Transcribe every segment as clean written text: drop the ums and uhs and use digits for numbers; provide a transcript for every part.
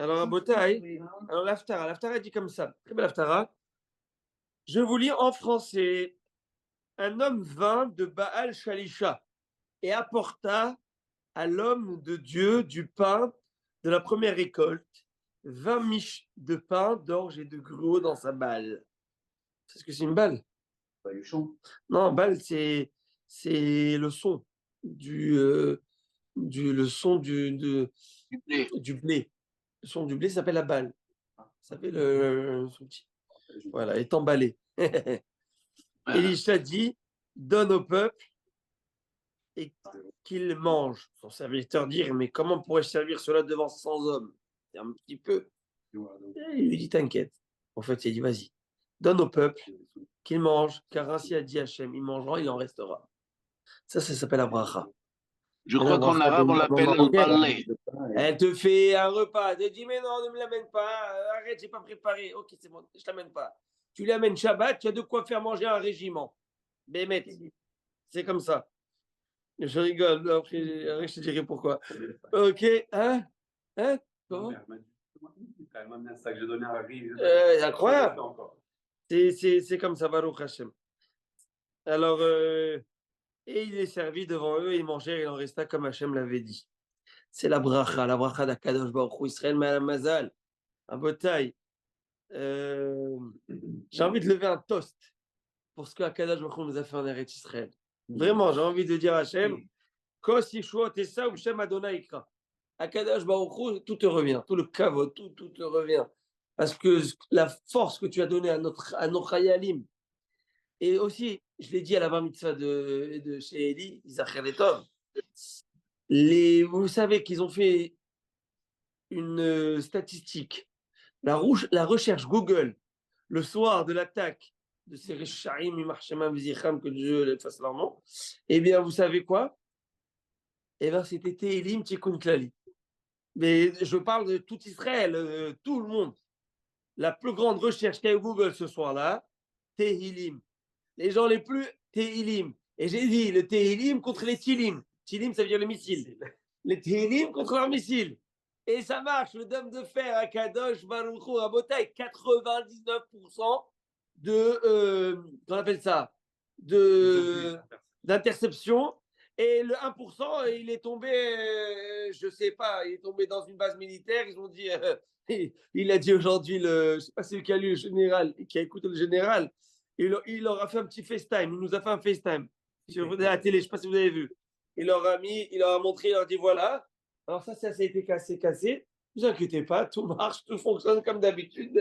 Alors, à Botaï, alors l'Aftara dit comme ça. Très belle Aftara. Je vous lis en français. Un homme vint de Baal Shalisha et apporta à l'homme de Dieu du pain de la première récolte, 20 miches de pain, d'orge et de gruau dans sa balle. C'est ce que c'est une balle? Pas du chant. Non, balle, c'est le son le son Du blé. du blé. Le son du blé s'appelle la balle. Ça s'appelle son petit. Voilà, est emballé. Elisha dit, donne au peuple et qu'il mange. Son serviteur dit, mais comment pourrais-je servir cela devant 100 hommes? C'est un petit peu. Et il lui dit, t'inquiète. En fait, il dit, vas-y, donne au peuple qu'il mange, car ainsi a dit Hachem, il mangera, il en restera. Ça s'appelle la bracha. Je crois qu'en arabe, on l'appelle le balai. Elle te fait un repas, elle te dit, mais non, ne me l'amène pas, arrête, j'ai pas préparé. Ok, c'est bon, je t'amène pas. Tu l'amènes Shabbat, tu as de quoi faire manger un régiment. Bémet, c'est comme ça. Je rigole, après je te dirai pourquoi. Ok, hein? Comment? Incroyable. C'est comme ça, Baruch Hashem. Alors, et il est servi devant eux, ils mangèrent, il en resta comme Hachem l'avait dit. C'est la bracha d'Akadosh Baruch Hu, Israël Mazal, un botaï. J'ai envie de lever un toast pour ce que Akadosh Baruch Hu nous a fait en Eretz Israël. Vraiment, j'ai envie de dire à Hachem, Kos Yishuot Esa ou Shem Adonai Ikra. Akadosh Baruch Hu, tout te revient, tout le kavod, tout te revient. Parce que la force que tu as donnée à nos chayalim, et aussi, je l'ai dit à la bar mitzvah de chez Eli, Isacher Letov, vous savez qu'ils ont fait une statistique. La recherche Google, le soir de l'attaque de ces Rechaim, Imarshema, Vizicham, que Dieu les fasse leur nom, eh bien, vous savez quoi? Eh bien, c'était Tehilim Tikkun Klali. Mais je parle de tout Israël, tout le monde. La plus grande recherche qu'a eu Google ce soir-là, Tehilim. Les gens les plus Tehilim. Et j'ai dit le Tehilim contre les Tilim. Tilim, ça veut dire les missiles. Les Tehilim contre leurs missiles. Et ça marche. Le dôme de fer à Kadosh, Baruch Hu, à Botaï, 99% de, qu'on appelle ça, d'interception. Et le 1%, il est tombé, je sais pas, il est tombé dans une base militaire. Ils ont dit, il a dit aujourd'hui, je sais pas c'est qui a lu le général, qui a écouté le général. Il leur a fait un petit FaceTime. Il nous a fait un FaceTime sur la télé. Je ne sais pas si vous avez vu. Il leur a montré, il leur a dit voilà. Alors ça a été cassé. Ne vous inquiétez pas, tout marche, tout fonctionne comme d'habitude.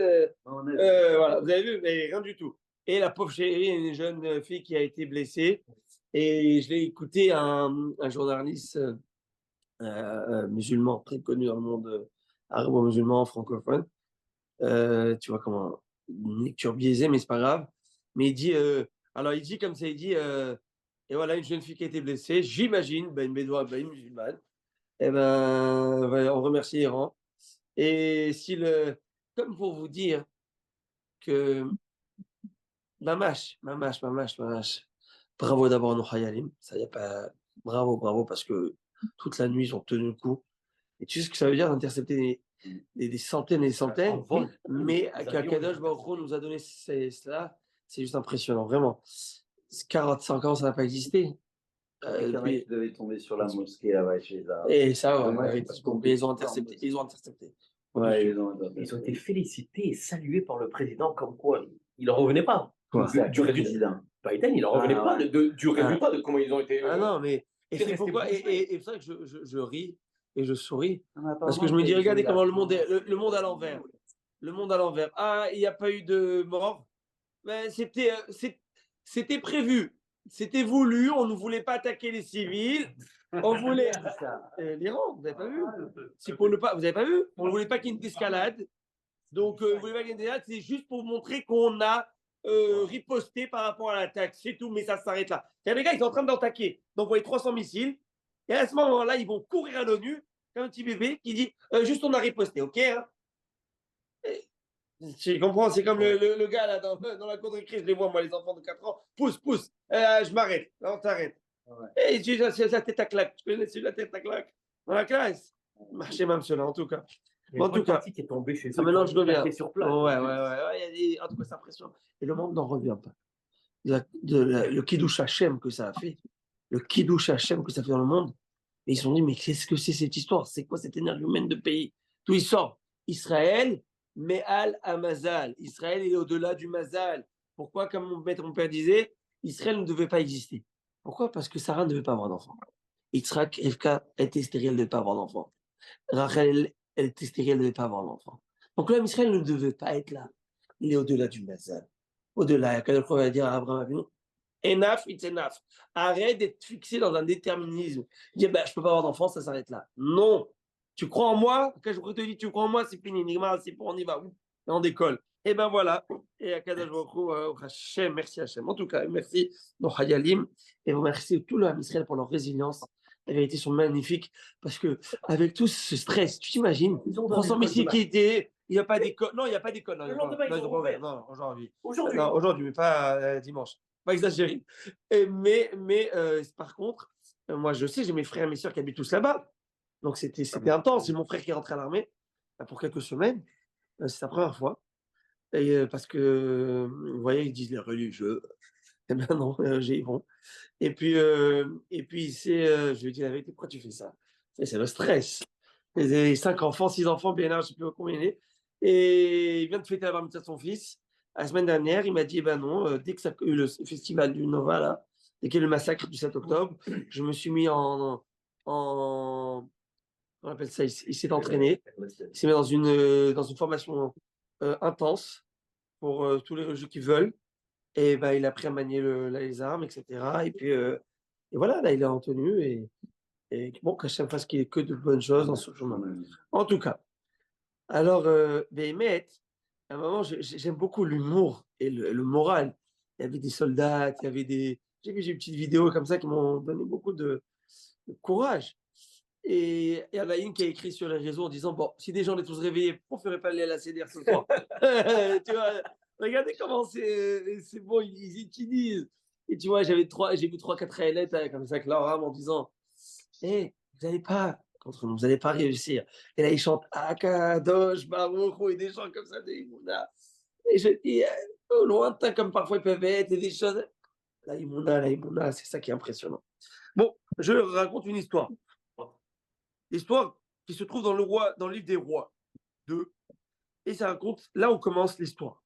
Voilà, vous avez vu, mais rien du tout. Et la pauvre chérie, une jeune fille qui a été blessée. Et je l'ai écouté un journaliste musulman, très connu dans le monde arabo-musulman, francophone. Tu vois comment, une lecture biaisée, mais c'est pas grave. Mais il dit, il dit comme ça, il dit, et voilà, une jeune fille qui a été blessée, j'imagine, une bédoua, une musulmane, et on remercie l'Iran. Et comme pour vous dire que, mamash, bravo d'abord à nos Hayalim, ça y a pas, bravo, parce que toute la nuit, ils ont tenu le coup. Et tu sais ce que ça veut dire d'intercepter des centaines et des centaines, mais qu'Akadosh Baruch Hu nous a donné cela, c'est juste impressionnant, vraiment. 45 ans, ça n'a pas existé. Puis devait tomber sur la mosquée là-bas chez les Arabes. Et ça, ils ont intercepté. Ouais, ils ont été félicités et salués par le président comme quoi il n'en revenait pas. Du président. Biden, il n'en revenait pas du résultat de comment ils ont été. Ah non, mais et c'est pourquoi, et c'est vrai que je ris et je souris, parce que je me dis, regardez comment le monde à l'envers. Le monde à l'envers. Ah, il n'y a pas eu de mort. Mais c'était prévu. C'était voulu. On ne voulait pas attaquer les civils. On voulait. L'Iran, vous n'avez pas vu? C'est pour ne pas. Vous n'avez pas vu? On ne voulait pas qu'il y ait une escalade. Donc, vous ne voulez pas qu'il y ait une escalade. C'est juste pour montrer qu'on a riposté par rapport à l'attaque. C'est tout, mais ça s'arrête là. Les gars, ils sont en train d'attaquer. Donc, vous voyez 300 missiles. Et à ce moment-là, ils vont courir à l'ONU, comme un petit bébé qui dit juste on a riposté, ok hein. Tu comprends, c'est comme le gars là dans la cour de récré, je les vois, moi, les enfants de 4 ans, pousse, je m'arrête, on t'arrête. Ouais. Et tu sais, la tête à claque, tu connais la tête à claque dans la classe. Marchez même cela, en tout cas. Il y a En une tout cas, partie qui est tombée chez eux. maintenant qui je ont reviens. claqué sur place. Ouais, il y a en tout cas, c'est impressionnant. Et le monde n'en revient pas. Le Kiddush Hashem que ça a fait, le Kiddush Hashem que ça fait dans le monde. Et ils se sont dit, mais qu'est-ce que c'est cette histoire? C'est quoi cette énergumène de pays? D'où il sort? Israël, Me'al Amazal. Israël est au-delà du Mazal. Pourquoi, comme mon père disait, Israël ne devait pas exister. Pourquoi? Parce que Sarah ne devait pas avoir d'enfant. Yitzhak, Rivka était stérile, elle ne devait pas avoir d'enfant. Rachel, elle était stérile, elle ne devait pas avoir d'enfant. Donc l'homme Israël ne devait pas être là. Il est au-delà du Mazal. Au-delà, quand on va dire à Abraham Avinu, enough, it's enough. Arrête d'être fixé dans un déterminisme. Dire, je ne peux pas avoir d'enfant, ça s'arrête là. Non. Tu crois en moi? Quand je te dis, tu crois en moi, c'est fini. C'est pour, on y va. Et on décolle. Et ben voilà. Et à Kadash Baruch Hashem, merci Hashem. En tout cas, merci nos Hayalim. Et vous remerciez tout le Ham Israël pour leur résilience. Les vérités sont magnifiques parce que avec tout ce stress, tu t'imagines, François Messi qui était, il n'y a pas d'école. Non, il n'y a pas d'école. Non, aujourd'hui. Non, aujourd'hui, mais pas dimanche. Pas exagéré. Par contre, moi, je sais, j'ai mes frères et mes soeurs qui habitent tous là-bas. Donc, c'était intense. J'ai mon frère qui est rentré à l'armée pour quelques semaines. C'est la première fois. Et parce que, vous voyez, ils disent les religieux. Eh bien non, ils vont. Et puis, je lui ai dit la vérité, pourquoi tu fais ça? C'est le stress. Il a 5 enfants, 6 enfants, bien là, je ne sais plus combien il est. Et il vient de fêter la bar mitzvah de son fils. La semaine dernière, il m'a dit, eh ben non, dès que ça a eu le festival du Nova, là, dès qu'il y a eu le massacre du 7 octobre, je me suis mis on appelle ça, il s'est entraîné. Il s'est mis dans une formation intense pour tous les religieux qui veulent. Et ben, il a appris à manier les armes, etc. Et puis, et voilà, là, il est en tenue. Et bon, qu'à chaque fois qu'il y ait que de bonnes choses dans ce chemin. En tout cas, alors, Béhémet, à un moment, j'aime beaucoup l'humour et le moral. Il y avait des soldats, il y avait des. J'ai vu une petite vidéo comme ça qui m'ont donné beaucoup de courage. Et il y en a une qui a écrit sur les réseaux en disant, bon, si des gens étaient tous réveillés, pourquoi on ne ferait pas aller à la CDR ce soir? Tu vois, regardez comment c'est bon, ils utilisent. Et tu vois, j'ai vu 3-4 lettres comme ça avec leur âme en disant, hé, vous n'allez pas, contre nous, vous n'allez pas réussir. Et là, ils chantent Akadosh, Baruch, et des chants comme ça, des Imouna. Et je dis, au lointain, comme parfois ils peuvent être, et des choses. La Imouna, c'est ça qui est impressionnant. Bon, je raconte une histoire. L'histoire qui se trouve dans le livre des rois 2. Et ça raconte, là où commence l'histoire.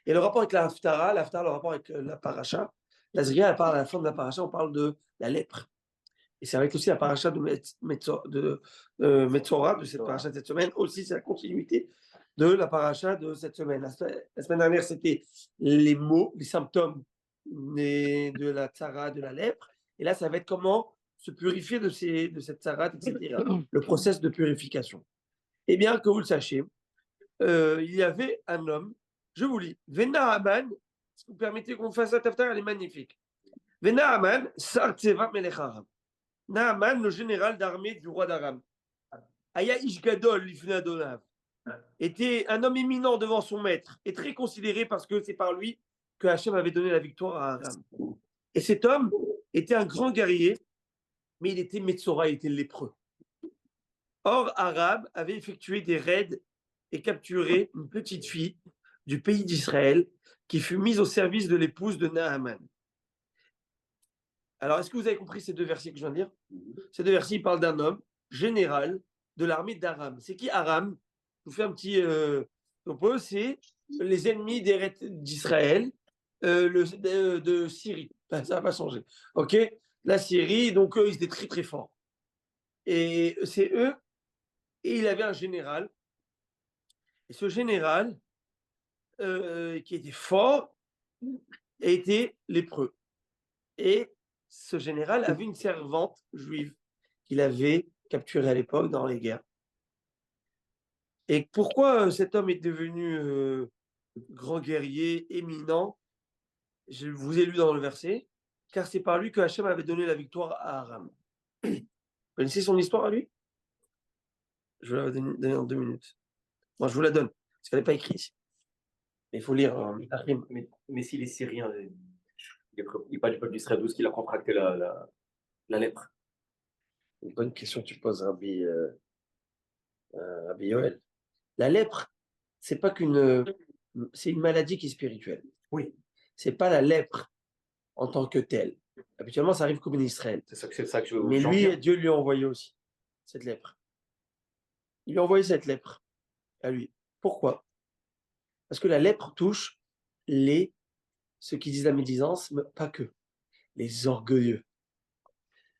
Et le rapport avec la Haftara, le rapport avec la paracha, la Zria, elle parle à la fin de la paracha, on parle de la lèpre. Et c'est avec aussi la paracha de Metzora, de cette paracha de cette semaine, aussi c'est la continuité de la paracha de cette semaine. La semaine dernière, c'était les mots, les symptômes de la tzara, de la lèpre. Et là, ça va être comment se purifier de cette tzara, etc. Le process de purification. Eh bien, que vous le sachiez, il y avait un homme, je vous lis, Venaaman, si vous permettez qu'on fasse la taftar, elle est magnifique. Venaaman, Sartseva Melech Aram. Naaman, le général d'armée du roi d'Aram. Aya Ishgadol, Lifna Donav, était un homme éminent devant son maître et très considéré parce que c'est par lui que Hachem avait donné la victoire à Aram. Et cet homme était un grand guerrier, mais il était Metzora, il était lépreux. Or, Aram avait effectué des raids et capturé une petite fille du pays d'Israël qui fut mise au service de l'épouse de Naaman. Alors, est-ce que vous avez compris ces deux versets que je viens de dire? Ces deux versets, ils parlent d'un homme général de l'armée d'Aram. C'est qui Aram? Je vous fais un petit topo. C'est les ennemis d'Israël, de Syrie. Ça n'a pas changé. OK? La Syrie, donc eux, ils étaient très, très forts. Et c'est eux. Et il avait un général. Et ce général, qui était fort, était lépreux. Et ce général avait une servante juive qu'il avait capturée à l'époque dans les guerres. Et pourquoi cet homme est devenu grand guerrier, éminent? Je vous ai lu dans le verset, car c'est par lui que Hachem avait donné la victoire à Aram. Vous connaissez son histoire à lui? Je vais la donner en 2 minutes. Moi, je vous la donne, parce qu'elle n'est pas écrite ici. Mais il faut lire. Mais si les Syriens, il n'est pas du peuple d'Israël, d'où est-ce qu'il a contracté la lèpre? Une bonne question que tu poses, Rabbi Yoel. La lèpre, c'est pas c'est une maladie qui est spirituelle. Oui, C'est pas la lèpre en tant que telle. Habituellement, ça arrive comme en Israël. c'est ça que Mais j'en lui, viens. Dieu lui a envoyé aussi cette lèpre. Il lui a envoyé cette lèpre à lui. Pourquoi? Parce que la lèpre touche ceux qui disent la médisance, mais pas que, les orgueilleux.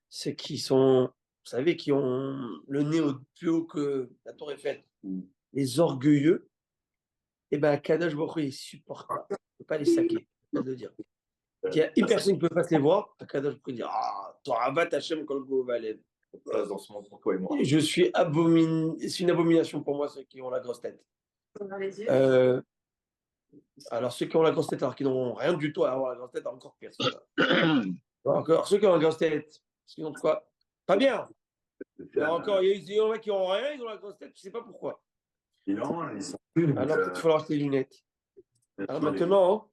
Ceux qui sont, vous savez, qui ont le nez plus haut que la tour Eiffel. Les orgueilleux, eh bien, Kadosh Baruch Hu, il supporte pas. Il ne peut pas les saquer, c'est de dire. Il y a une personne qui ne peut pas se les voir, Kadosh Baruch Hu dit ah, toi, Abat Hashem Kol Govaled. Place dans ce monde pour toi et moi. C'est une abomination pour moi, ceux qui ont la grosse tête. Alors, ceux qui ont la grosse tête, alors qu'ils n'ont rien du tout à avoir la grosse tête, encore pire. Encore, ceux qui ont la grosse tête, sinon quoi? Pas bien. Alors, encore, il y en a qui n'ont rien, ils ont la grosse tête, je ne sais pas pourquoi. Alors, peut-être qu'il faut leur acheter des lunettes. Alors, maintenant,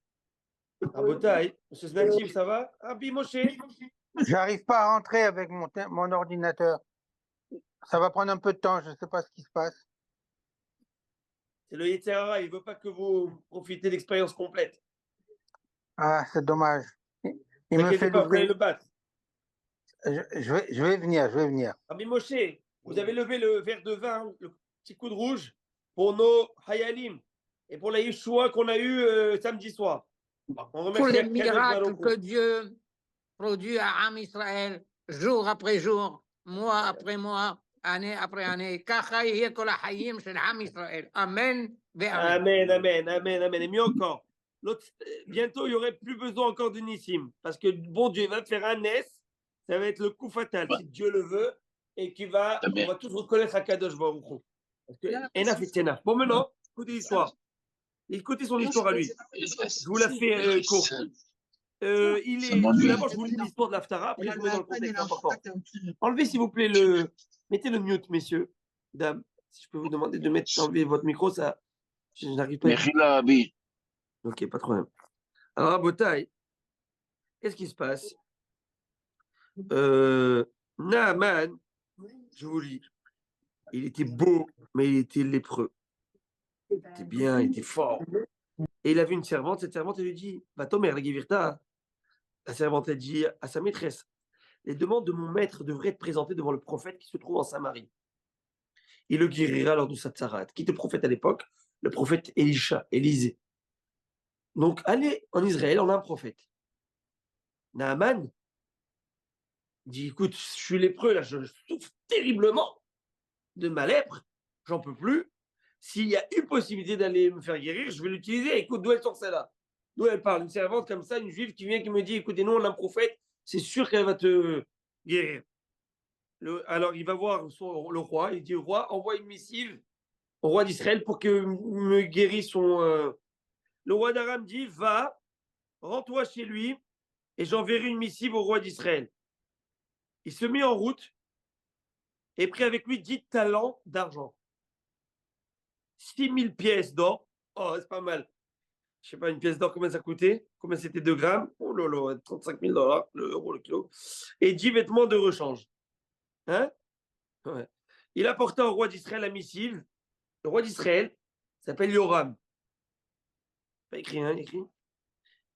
à Botaï, M. Snativ, ça va? Rabbi Moshe? J'arrive pas à rentrer avec mon ordinateur. Ça va prendre un peu de temps, je ne sais pas ce qui se passe. C'est le Yetzirah, il ne veut pas que vous profitez de l'expérience complète. Ah, c'est dommage. Il me T'inquiétez fait pas, vous allez louper. le battre. Je vais venir. Rabbi Moshe, vous avez levé le verre de vin, le petit coup de rouge, pour nos Hayalim et pour la Yeshua qu'on a eu samedi soir. On Tous les Akadosh miracles Baruch Hu. que Dieu produit à Am Israël, jour après jour, mois après mois, année après année. ככה יהיה כל החיים של עם ישראל. אמן ואמן. Amen, amen, amen, amen. Et mieux encore, bientôt, il n'y aurait plus besoin encore de Nissim. Parce que bon Dieu va faire un Nes, ça va être le coup fatal, si Dieu le veut, et on va tous reconnaître Akadosh Baruch Hu. Parce que Enaf et Tenaf. Bon, maintenant, écoutez l'histoire. Écoutez son histoire à lui. Je vous la fais court. Tout d'abord, je vous lis l'histoire de l'Aftara, après je vous mets dans le contexte important. Enlevez, s'il vous plaît, mettez le mute, messieurs, dames. Si je peux vous demander de enlever votre micro, ça, je n'arrive pas. Mechila, Abi. Ok, pas de problème. Alors, à Botaï, qu'est-ce qui se passe? Naaman, je vous lis, il était beau, mais il était lépreux. Il était bien, il était fort. Et il avait une servante, cette servante, elle lui dit, bah, Tomer, la Givirta, la servante, elle dit à sa maîtresse, les demandes de mon maître devraient être présentées devant le prophète qui se trouve en Samarie. Il le guérira lors de sa tsarat. Qui était prophète à l'époque? Le prophète Élisha, Élisée. Donc, allez en Israël, on a un prophète. Naaman dit, écoute, je suis lépreux, là, je souffre terriblement de ma lèpre, j'en peux plus. S'il y a une possibilité d'aller me faire guérir, je vais l'utiliser. Écoute, d'où elle sort celle-là? D'où elle parle? Une servante comme ça, une juive qui vient, qui me dit, écoutez, nous, on a un prophète, c'est sûr qu'elle va te guérir. Alors, il va voir le roi, il dit, roi, envoie une missive au roi d'Israël pour que me guérisse son... Le roi d'Aram dit, va, rends-toi chez lui, et j'enverrai une missive au roi d'Israël. Il se met en route et prit avec lui 10 talents d'argent. 6000 pièces d'or. Oh, c'est pas mal. Je sais pas, une pièce d'or, combien ça coûtait? Combien c'était 2 grammes? Oh là là, 35 000 $, l'euro, le kilo. Et 10 vêtements de rechange. Hein? Ouais. Il apporta au roi d'Israël la missive. Le roi d'Israël s'appelle Yoram. Pas écrit, hein, écrit.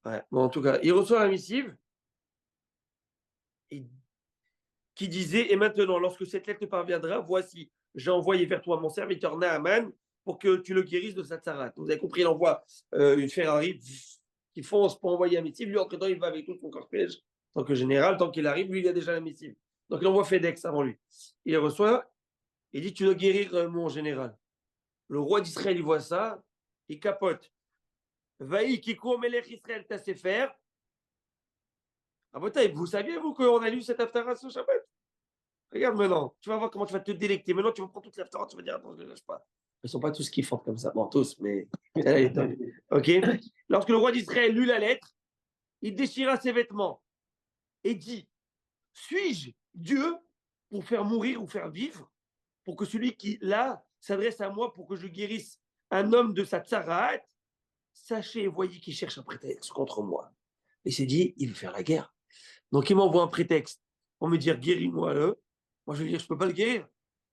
Ouais. Bon, en tout cas, il reçoit la missive qui disait, et maintenant, lorsque cette lettre te parviendra, voici, j'ai envoyé vers toi mon serviteur Naaman pour que tu le guérisses de sa tsarat. Vous avez compris, il envoie une Ferrari qui fonce pour envoyer la missive. Lui, entre-temps, il va avec tout son cortège, en tant que général, tant qu'il arrive, lui, il a déjà la missive. Donc, il envoie FedEx avant lui. Il reçoit, il dit, tu dois guérir mon général. Le roi d'Israël, il voit ça, il capote. Vaï Kiko Melech Israël Tassefer. Ah, vous saviez, vous, qu'on a lu cette Haftara ce Shabbat? Regarde maintenant, tu vas voir comment tu vas te délecter. Maintenant, tu vas prendre toute l'Haftara, tu vas dire, attends, je ne lâche pas. Ils ne sont pas tous kiffants comme ça. Bon, tous, mais. Ok. Lorsque le roi d'Israël lut la lettre, il déchira ses vêtements et dit, suis-je Dieu pour faire mourir ou faire vivre, pour que celui qui, là, s'adresse à moi pour que je guérisse un homme de sa tsaraat? Sachez et voyez qu'il cherche un prétexte contre moi. Et s'est dit, il veut faire la guerre. Donc, il m'envoie un prétexte pour me dire, guéris-moi-le. Moi, je vais dire, je ne peux pas le guérir.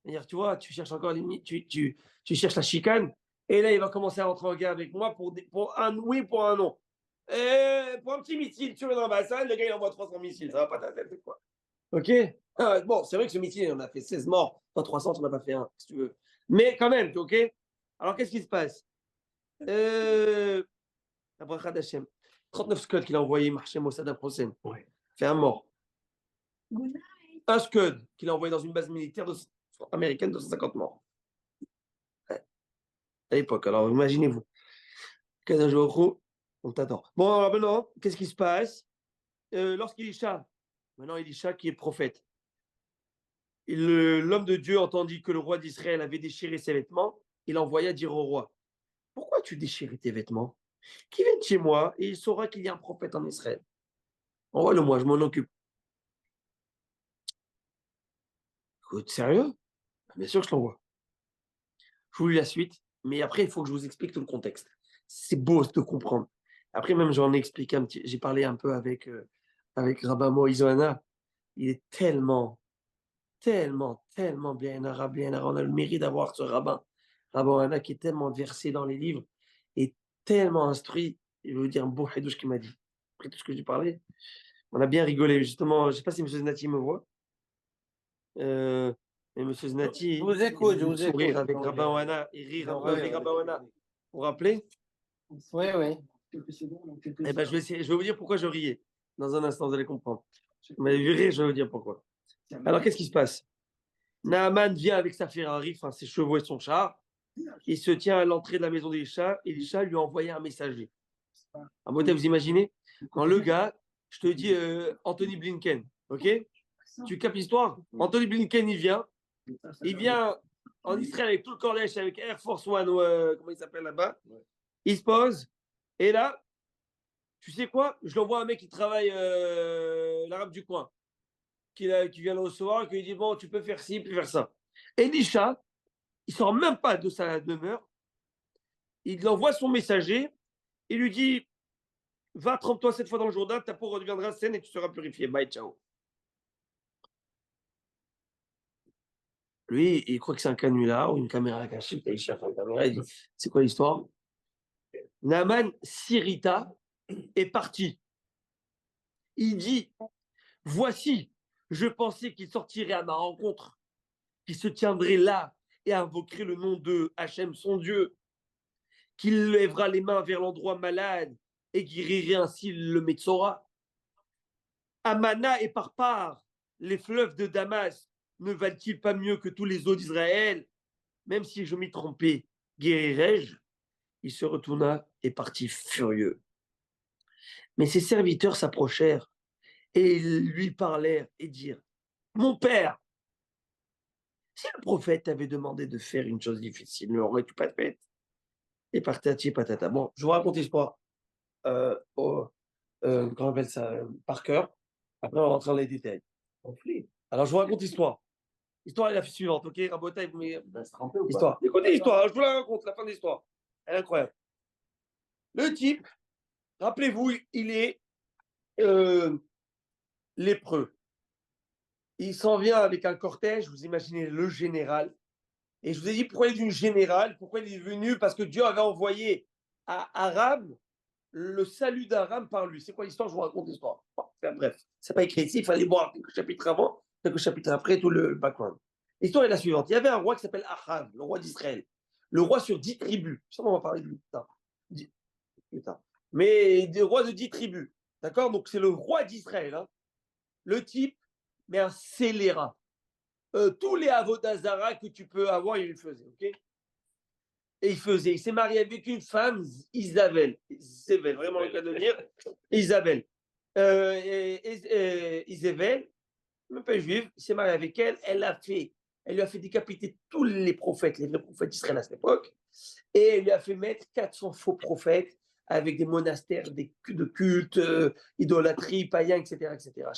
C'est-à-dire, tu vois, tu cherches encore tu cherches la chicane. Et là, il va commencer à rentrer en guerre avec moi pour un oui, pour un non. Et pour un petit missile, tu es dans l'ambassade, le gars, il envoie 300 missiles. Ça va pas ta tête, c'est quoi? Ok? Bon, c'est vrai que ce missile, on a fait 16 morts. Pas 300, on n'en a pas fait un, si tu veux. Mais quand même, ok? Alors, qu'est-ce qui se passe? Abraham Hashem. 39 scuds qu'il a envoyé, marché Mossad Hussein. Ouais. Fait un mort. Un scud qu'il a envoyé dans une base militaire américaine, 250 morts. Ouais. À l'époque, alors imaginez-vous. Kazajoku, on t'attend. Bon, alors maintenant, qu'est-ce qui se passe? Lorsqu'Elisha, maintenant Elisha qui est prophète, l'homme de Dieu entendit que le roi d'Israël avait déchiré ses vêtements, il envoya dire au roi, pourquoi tu déchires tes vêtements? Qu'il vienne chez moi et il saura qu'il y a un prophète en Israël. Envoie-le moi, je m'en occupe. Écoute, sérieux? Bien sûr que je l'envoie. Je vous lis la suite, mais après, il faut que je vous explique tout le contexte. C'est beau de comprendre. Après, même, j'en ai expliqué un petit. J'ai parlé un peu avec Rabbi Moïse Ohana. Il est tellement bien arabe, bien arabe. On a le mérite d'avoir ce rabbin. Rabbi Ohana qui est tellement versé dans les livres et tellement instruit. Je veux dire un beau hadouche qui m'a dit. Après tout ce que j'ai parlé, on a bien rigolé. Justement, je ne sais pas si M. Znati me voit. Mais M. Znati, Je vous écoute, je vous sourire écoute. avec Rabbi Ohana et rire un peu avec Rabbi Ohana. Vous vous rappelez? Oui, oui. Eh ben, je vais vous dire pourquoi je riais. Dans un instant, vous allez comprendre. Vous m'avez vu rire, je vais vous dire pourquoi. Alors, qu'est-ce qui se passe? Naaman vient avec sa Ferrari, enfin ses chevaux et son char. Il se tient à l'entrée de la maison d'Elisha et Elisha lui a envoyé un messager. À beauté, vous imaginez? Quand le gars, je te dis Anthony Blinken, ok? Tu capes l'histoire? Anthony Blinken, il vient en Israël avec tout le cortège, avec Air Force One, ou comment il s'appelle là-bas. Il se pose, et là, tu sais quoi? Je l'envoie un mec qui travaille l'arabe du coin, qui vient le recevoir, et qui lui dit bon, tu peux faire ci, tu peux faire ça. Elisha, il sort même pas de sa demeure. Il envoie son messager. Il lui dit va, trempe-toi cette fois dans le Jourdain, ta peau redeviendra saine et tu seras purifié. Bye, ciao. Lui, il croit que c'est un canular ou une caméra cachée. Il cherche une caméra. Il dit c'est quoi l'histoire? Naaman s'irrita et partit. Il dit voici, je pensais qu'il sortirait à ma rencontre, qu'il se tiendrait là et invoquerait le nom de Hachem, son Dieu, qu'il lèvera les mains vers l'endroit malade et guérirait ainsi le Metzora. Amana et Parpar, les fleuves de Damas, ne valent-ils pas mieux que tous les eaux d'Israël? Même si je m'y trompais, guérirais-je? Il se retourna et partit furieux. Mais ses serviteurs s'approchèrent et lui parlèrent et dirent mon père, si le prophète t'avait demandé de faire une chose difficile, ne l'aurais-tu pas faite? Et patati patata. Bon, je vous raconte l'histoire. Comment on appelle ça? Par cœur. Après, on va rentrer dans les détails. Alors, je vous raconte l'histoire. L'histoire est la suivante, ok? Rabotaille, vous m'avez. Histoire. Écoutez l'histoire, je vous la raconte, la fin de l'histoire. Elle est incroyable. Le type, rappelez-vous, il est lépreux. Il s'en vient avec un cortège, vous imaginez le général. Et je vous ai dit pourquoi il est d'une générale, pourquoi il est venu, parce que Dieu avait envoyé à Aram le salut d'Aram par lui. C'est quoi l'histoire? Je vous raconte l'histoire. Bon, bref, c'est pas écrit ici, il fallait voir quelques chapitres avant, quelques chapitres après, tout le background. L'histoire est la suivante. Il y avait un roi qui s'appelle Achav, le roi d'Israël. Le roi sur 10 tribus. Ça, on va parler de lui plus tard. Mais des rois de 10 tribus. D'accord? Donc c'est le roi d'Israël. Hein. Le type, mais un scélérat. Tous les avodazara que tu peux avoir, il le faisait. Ok? Et il s'est marié avec une femme, Isabelle, vraiment le cas de dire, Isabelle. Isabelle, même pas juive, il s'est marié avec elle, elle lui a fait décapiter tous les prophètes, les vrais prophètes d'Israël à cette époque, et elle lui a fait mettre 400 faux prophètes avec des monastères de culte, idolâtrie, païens, etc. etc.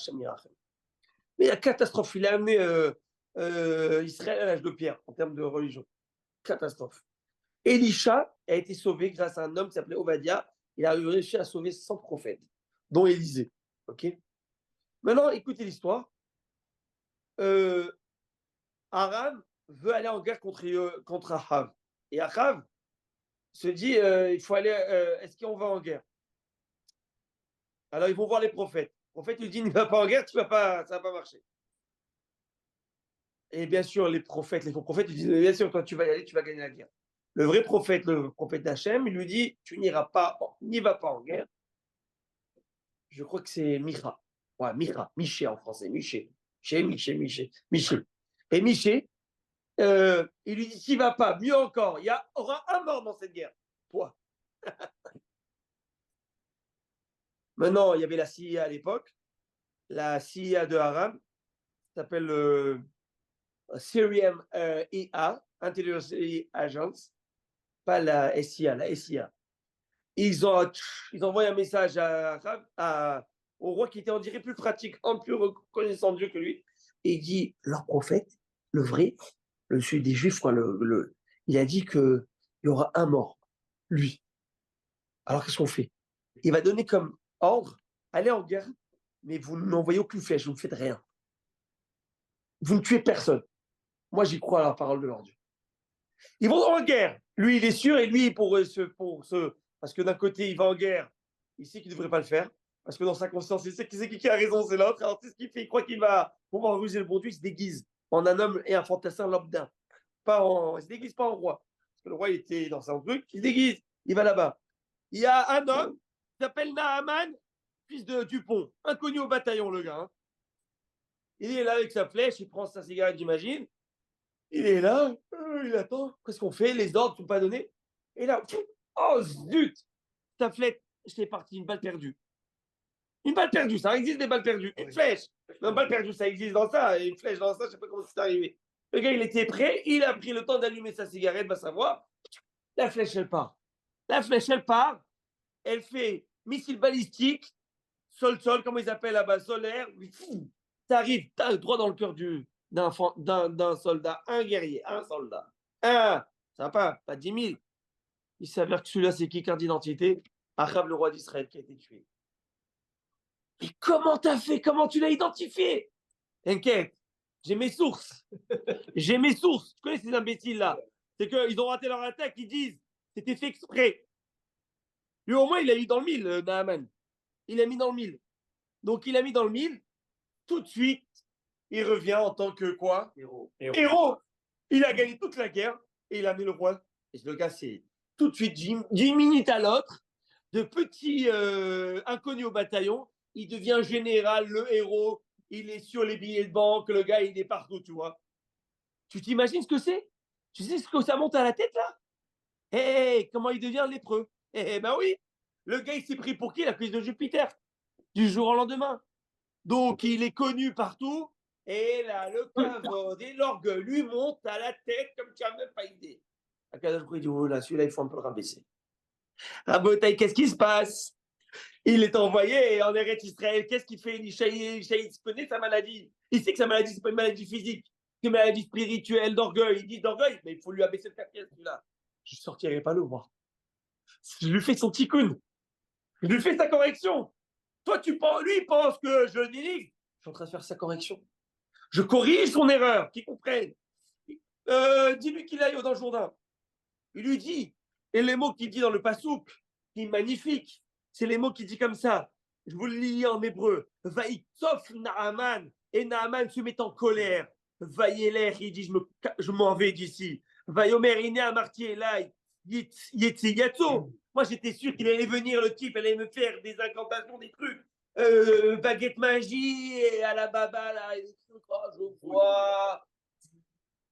Mais la catastrophe, il a amené Israël à l'âge de pierre en termes de religion. Catastrophe. Elisha a été sauvé grâce à un homme qui s'appelait Ovadia. Il a réussi à sauver 100 prophètes, dont Élisée. Ok. Maintenant, écoutez l'histoire. Aram veut aller en guerre contre Ahav. Et Ahav se dit, il faut aller, est-ce qu'on va en guerre? Alors ils vont voir les prophètes. Le prophète lui dit, ne va pas en guerre, ça va pas marcher. Et bien sûr, les prophètes, les faux prophètes, ils disent, bien sûr, toi tu vas y aller, tu vas gagner la guerre. Le vrai prophète, le prophète d'Hachem, il lui dit, tu n'y vas pas en guerre. Je crois que c'est Micha. Ouais, Micha, Miché en français, Miché. Miché. Et Miché, il lui dit, tu n'y vas pas, mieux encore, il y aura un mort dans cette guerre. Toi. Maintenant, il y avait la CIA à l'époque, la CIA de Aram, s'appelle Syrian IA, Intelligence Agence, pas la SIA, la SIA. Ils ont envoyé un message au roi qui était, on dirait, plus pratiquant, plus reconnaissant de Dieu que lui. Et il dit, leur prophète, le vrai, celui des Juifs, quoi, il a dit qu'il y aura un mort, lui. Alors qu'est-ce qu'on fait? Il va donner comme ordre, allez en guerre, mais vous n'envoyez aucune flèche, vous ne faites rien. Vous ne tuez personne. Moi, j'y crois à la parole de leur Dieu. Ils vont en guerre. Lui, il est sûr, et lui, parce que d'un côté, il va en guerre, il sait qu'il ne devrait pas le faire, parce que dans sa conscience, il sait qui a raison, c'est l'autre. Alors, c'est ce qu'il fait. Il croit qu'il va pouvoir ruser le bon Dieu, il se déguise en un homme et un fantassin lambda. Il ne se déguise pas en roi. Parce que le roi, il était dans son truc, il se déguise, il va là-bas. Il y a un homme qui s'appelle Naaman, fils de Dupont, inconnu au bataillon, le gars. Hein. Il est là avec sa flèche, il prend sa cigarette, j'imagine. Il est là, il attend. Qu'est-ce qu'on fait? Les ordres ne sont pas donnés. Et là, oh zut! Ta flèche, je t'ai parti, une balle perdue. Une balle perdue, ça existe des balles perdues. Une flèche. Une balle perdue, ça existe dans ça. Et une flèche dans ça, je ne sais pas comment c'est arrivé. Le gars, il était prêt, il a pris le temps d'allumer sa cigarette, va savoir. La flèche, elle part. La flèche, elle part. Elle fait missile balistique, sol-sol, comment ils appellent là-bas, solaire. Ça arrive droit dans le cœur d'un soldat, un guerrier, un soldat. Ça va pas 10 000. Il s'avère que celui-là, c'est qui, carte d'identité? Achav, le roi d'Israël, qui a été tué. Mais comment t'as fait? Comment tu l'as identifié? T'inquiète, j'ai mes sources. J'ai mes sources. Tu connais ces imbéciles-là? C'est qu'ils ont raté leur attaque, ils disent c'était fait exprès. Lui, au moins, il a mis dans le mille, Naaman. Il a mis dans le mille. Donc, il a mis dans le mille. Tout de suite, il revient en tant que quoi? Héros. Il a gagné toute la guerre et il a mis le roi. Et le gars, c'est tout de suite, 10 minutes à l'autre, de petit inconnu au bataillon, il devient général, le héros. Il est sur les billets de banque, le gars, il est partout, tu vois. Tu t'imagines ce que c'est? Tu sais ce que ça monte à la tête, là? Comment il devient lépreux? Ben oui, le gars, il s'est pris pour qui? La crise de Jupiter, du jour au lendemain. Donc, il est connu partout. Et là, le kavod et l'orgueil lui montent à la tête comme tu n'as même pas idée. Akadosh Baruch Hu dit, oh là, celui-là, il faut un peu le rabaisser. Rabotaï, qu'est-ce qui se passe? Il est envoyé en Eretz Israël. Qu'est-ce qu'il fait? Il connaît sa maladie. Il sait que sa maladie, ce n'est pas une maladie physique. C'est une maladie spirituelle, d'orgueil. Il dit d'orgueil, mais il faut lui abaisser le quartier, celui-là. Je ne sortirai pas le voir. Je lui fais son tikkun. Je lui fais sa correction. Toi, lui, il pense que je le dénigre. Je suis en train de faire sa correction. Je corrige son erreur, qu'il comprenne. Dis-lui qu'il aille dans le Jourdain. Il lui dit, et les mots qu'il dit dans le Passouk, qui est magnifique, c'est les mots qu'il dit comme ça. Je vous le lis en hébreu. Vaïtsof Naaman, et Naaman se met en colère. Vaïeler, il dit, je m'en vais d'ici. Vaïomer, iné amarti elai, yetsi yatso. Moi, j'étais sûr qu'il allait venir, le type, allait me faire des incantations, des trucs. Baguette magie, et à la baba, là, et des trucs. Oh,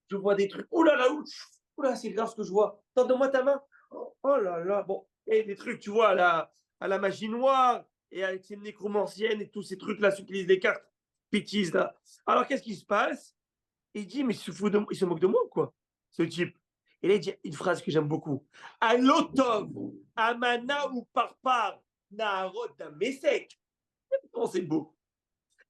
je vois des trucs. Oh là là, c'est grave ce que je vois. Donne-moi ta main. Oh là là, bon. Et des trucs, tu vois, à la magie noire, et avec ces nécromanciennes et tous ces trucs-là, ceux qui lisent les cartes, bêtises là. Alors, qu'est-ce qui se passe? Il dit, mais il se moque de moi ou quoi, ce type? Et là, il dit une phrase que j'aime beaucoup. Alotov, Amana ou Parpar, Naharot Damesek. Comment c'est beau.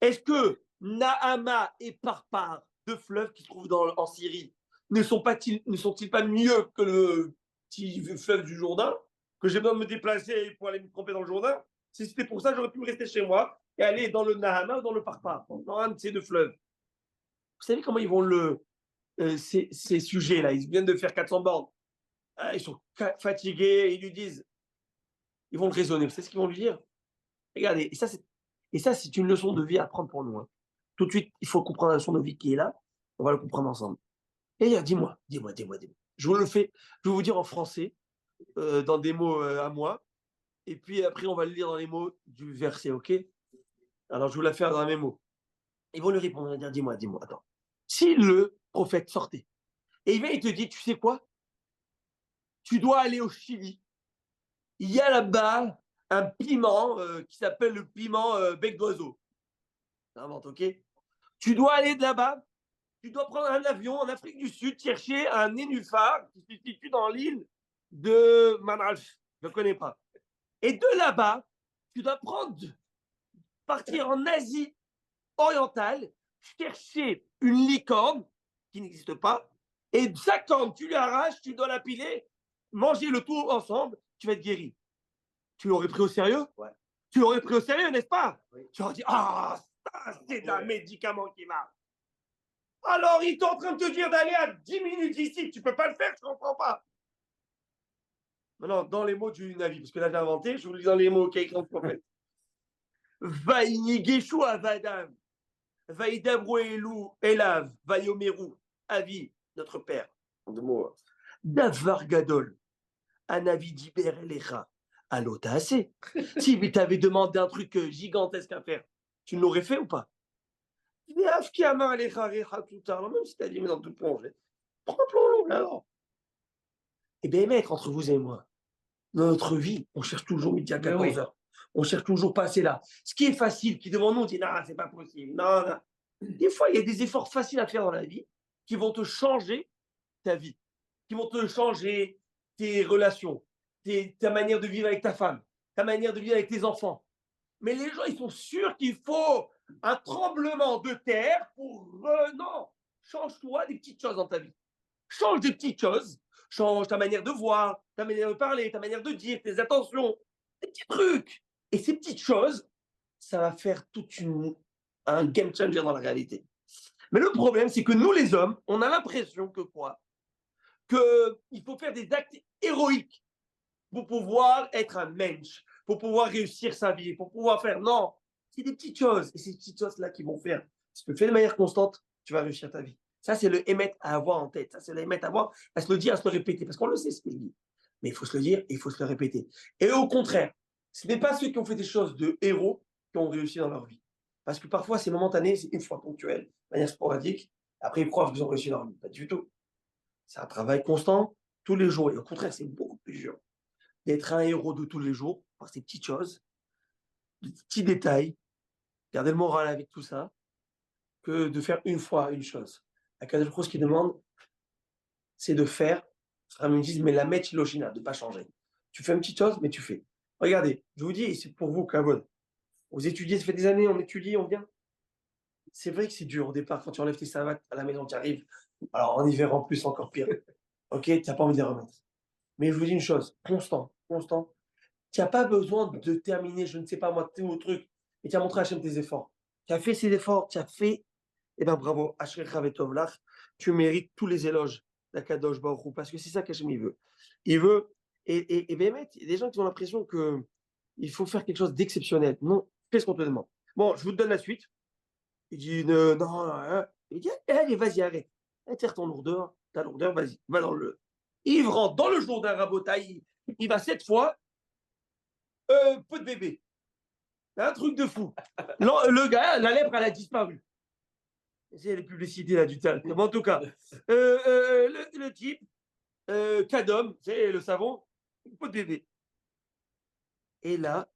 Est-ce que Naama et Parpar, deux fleuves qui se trouvent en Syrie, ne sont-ils pas mieux que le petit fleuve du Jourdain, que j'ai besoin de me déplacer pour aller me tromper dans le Jourdain? Si c'était pour ça, j'aurais pu rester chez moi et aller dans le Nahama ou dans le Parpar, dans un de ces deux fleuves. Vous savez comment ils vont ces sujets-là. Ils viennent de faire 400 bornes. Ah, ils sont fatigués. Ils lui disent, ils vont le raisonner. Vous savez ce qu'ils vont lui dire? Regardez, et ça, c'est une leçon de vie à prendre pour nous. Hein. Tout de suite, il faut comprendre la leçon de vie qui est là. On va le comprendre ensemble. Et il dit, dis-moi. Je vous le fais, je vais vous dire en français, dans des mots à moi. Et puis après, on va le lire dans les mots du verset, ok? Alors, je vais vous la faire dans mes mots. Ils vont lui répondre, ils vont dire, dis-moi, attends. Si le prophète sortait, et il vient, il te dit, tu sais quoi? Tu dois aller au Chili. Il y a là-bas un piment qui s'appelle le piment bec d'oiseau. J'invente, ok? Tu dois aller de là-bas. Tu dois prendre un avion en Afrique du Sud, chercher un nénuphar qui se situe dans l'île de Manalf. Je ne connais pas. Et de là-bas, tu dois partir en Asie orientale, chercher une licorne qui n'existe pas, et sa corne, tu lui arraches, tu dois la piler, manger le tout ensemble, tu vas être guéri. Tu l'aurais pris au sérieux? Ouais. Tu l'aurais pris au sérieux, n'est-ce pas? Oui. Tu aurais dit, ah, ça, c'est un médicament qui marche. Alors, il est en train de te dire d'aller à 10 minutes d'ici, tu ne peux pas le faire, je ne comprends pas. Non, dans les mots du Navi, parce que là, j'ai inventé, je vous le dis dans les mots qu'il y a écrit en prophète. Vaïnigeshu avadam, vaïdabru elu elav, vayomeru, avi, notre père. De mots. Davar gadol, anavi diber elecha, alota assez. Si tu avais demandé un truc gigantesque à faire, tu ne l'aurais fait ou pas? Même si tu as dit, mais dans tout plongée, prends le plongeon, alors. Eh bien, maître, entre vous et moi, dans notre vie, on cherche toujours midi à 14 heures. On cherche toujours passer là. Ce qui est facile, qui devant nous, on dit, non, c'est pas possible. Non. Des fois, il y a des efforts faciles à faire dans la vie qui vont te changer ta vie, qui vont te changer tes relations, ta manière de vivre avec ta femme, ta manière de vivre avec tes enfants. Mais les gens, ils sont sûrs qu'il faut un tremblement de terre pour... non, change-toi des petites choses dans ta vie. Change des petites choses. Change ta manière de voir, ta manière de parler, ta manière de dire, tes attentions, des petits trucs. Et ces petites choses, ça va faire un game changer dans la réalité. Mais le problème, c'est que nous, les hommes, on a l'impression que quoi? Qu'il faut faire des actes héroïques pour pouvoir être un mensch, pour pouvoir réussir sa vie, pour pouvoir faire... Non, c'est des petites choses. Et ces petites choses-là qui vont faire. Si tu le fais de manière constante, tu vas réussir ta vie. Ça, c'est le émettre à avoir en tête. Ça, c'est le émettre à avoir, à se le dire, à se le répéter. Parce qu'on le sait, ce que je dis. Mais il faut se le dire et il faut se le répéter. Et au contraire, ce n'est pas ceux qui ont fait des choses de héros qui ont réussi dans leur vie. Parce que parfois, c'est momentané, c'est une fois ponctuel, de manière sporadique. Après, ils croient qu'ils ont réussi dans leur vie. Pas du tout. C'est un travail constant, tous les jours. Et au contraire, c'est beaucoup plus dur d'être un héros de tous les jours par ces petites choses, des petits détails, garder le moral avec tout ça, que de faire une fois une chose. La quatrième chose qu'il demande, c'est de faire, ils me disent, mais la mettre Hiloshina, de ne pas changer. Tu fais une petite chose, mais tu fais. Regardez, je vous dis, et c'est pour vous, Kavod. Vous étudiez, ça fait des années, on étudie, on vient. C'est vrai que c'est dur au départ, quand tu enlèves tes savates à la maison, tu arrives. Alors en hiver en plus, encore pire. Ok, tu n'as pas envie de les remettre. Mais je vous dis une chose, constant. Tu n'as pas besoin de terminer, je ne sais pas moi, tes trucs, et tu as montré à Hachem tes efforts. Tu as fait ces efforts, tu as fait, eh bien bravo, Ashrei Vetovlach, tu mérites tous les éloges d'Akadosh Baruch Hu, parce que c'est ça qu'Hachem il veut. Il veut, et Bémet, il y a des gens qui ont l'impression qu'il faut faire quelque chose d'exceptionnel. Non, fais ce qu'on te demande. Bon, je vous donne la suite. Il dit, non. Il dit, allez, vas-y, arrête. Tire ton lourdeur, ta lourdeur, vas-y, va dans le... Il rentre dans le jour d'un rabotaï, il va 7 fois, peu de bébé. Un truc de fou. Le gars, la lèpre, elle a disparu. C'est les publicités là du tal. En tout cas, le type, Cadom, c'est le savon, peu de bébé. Et là,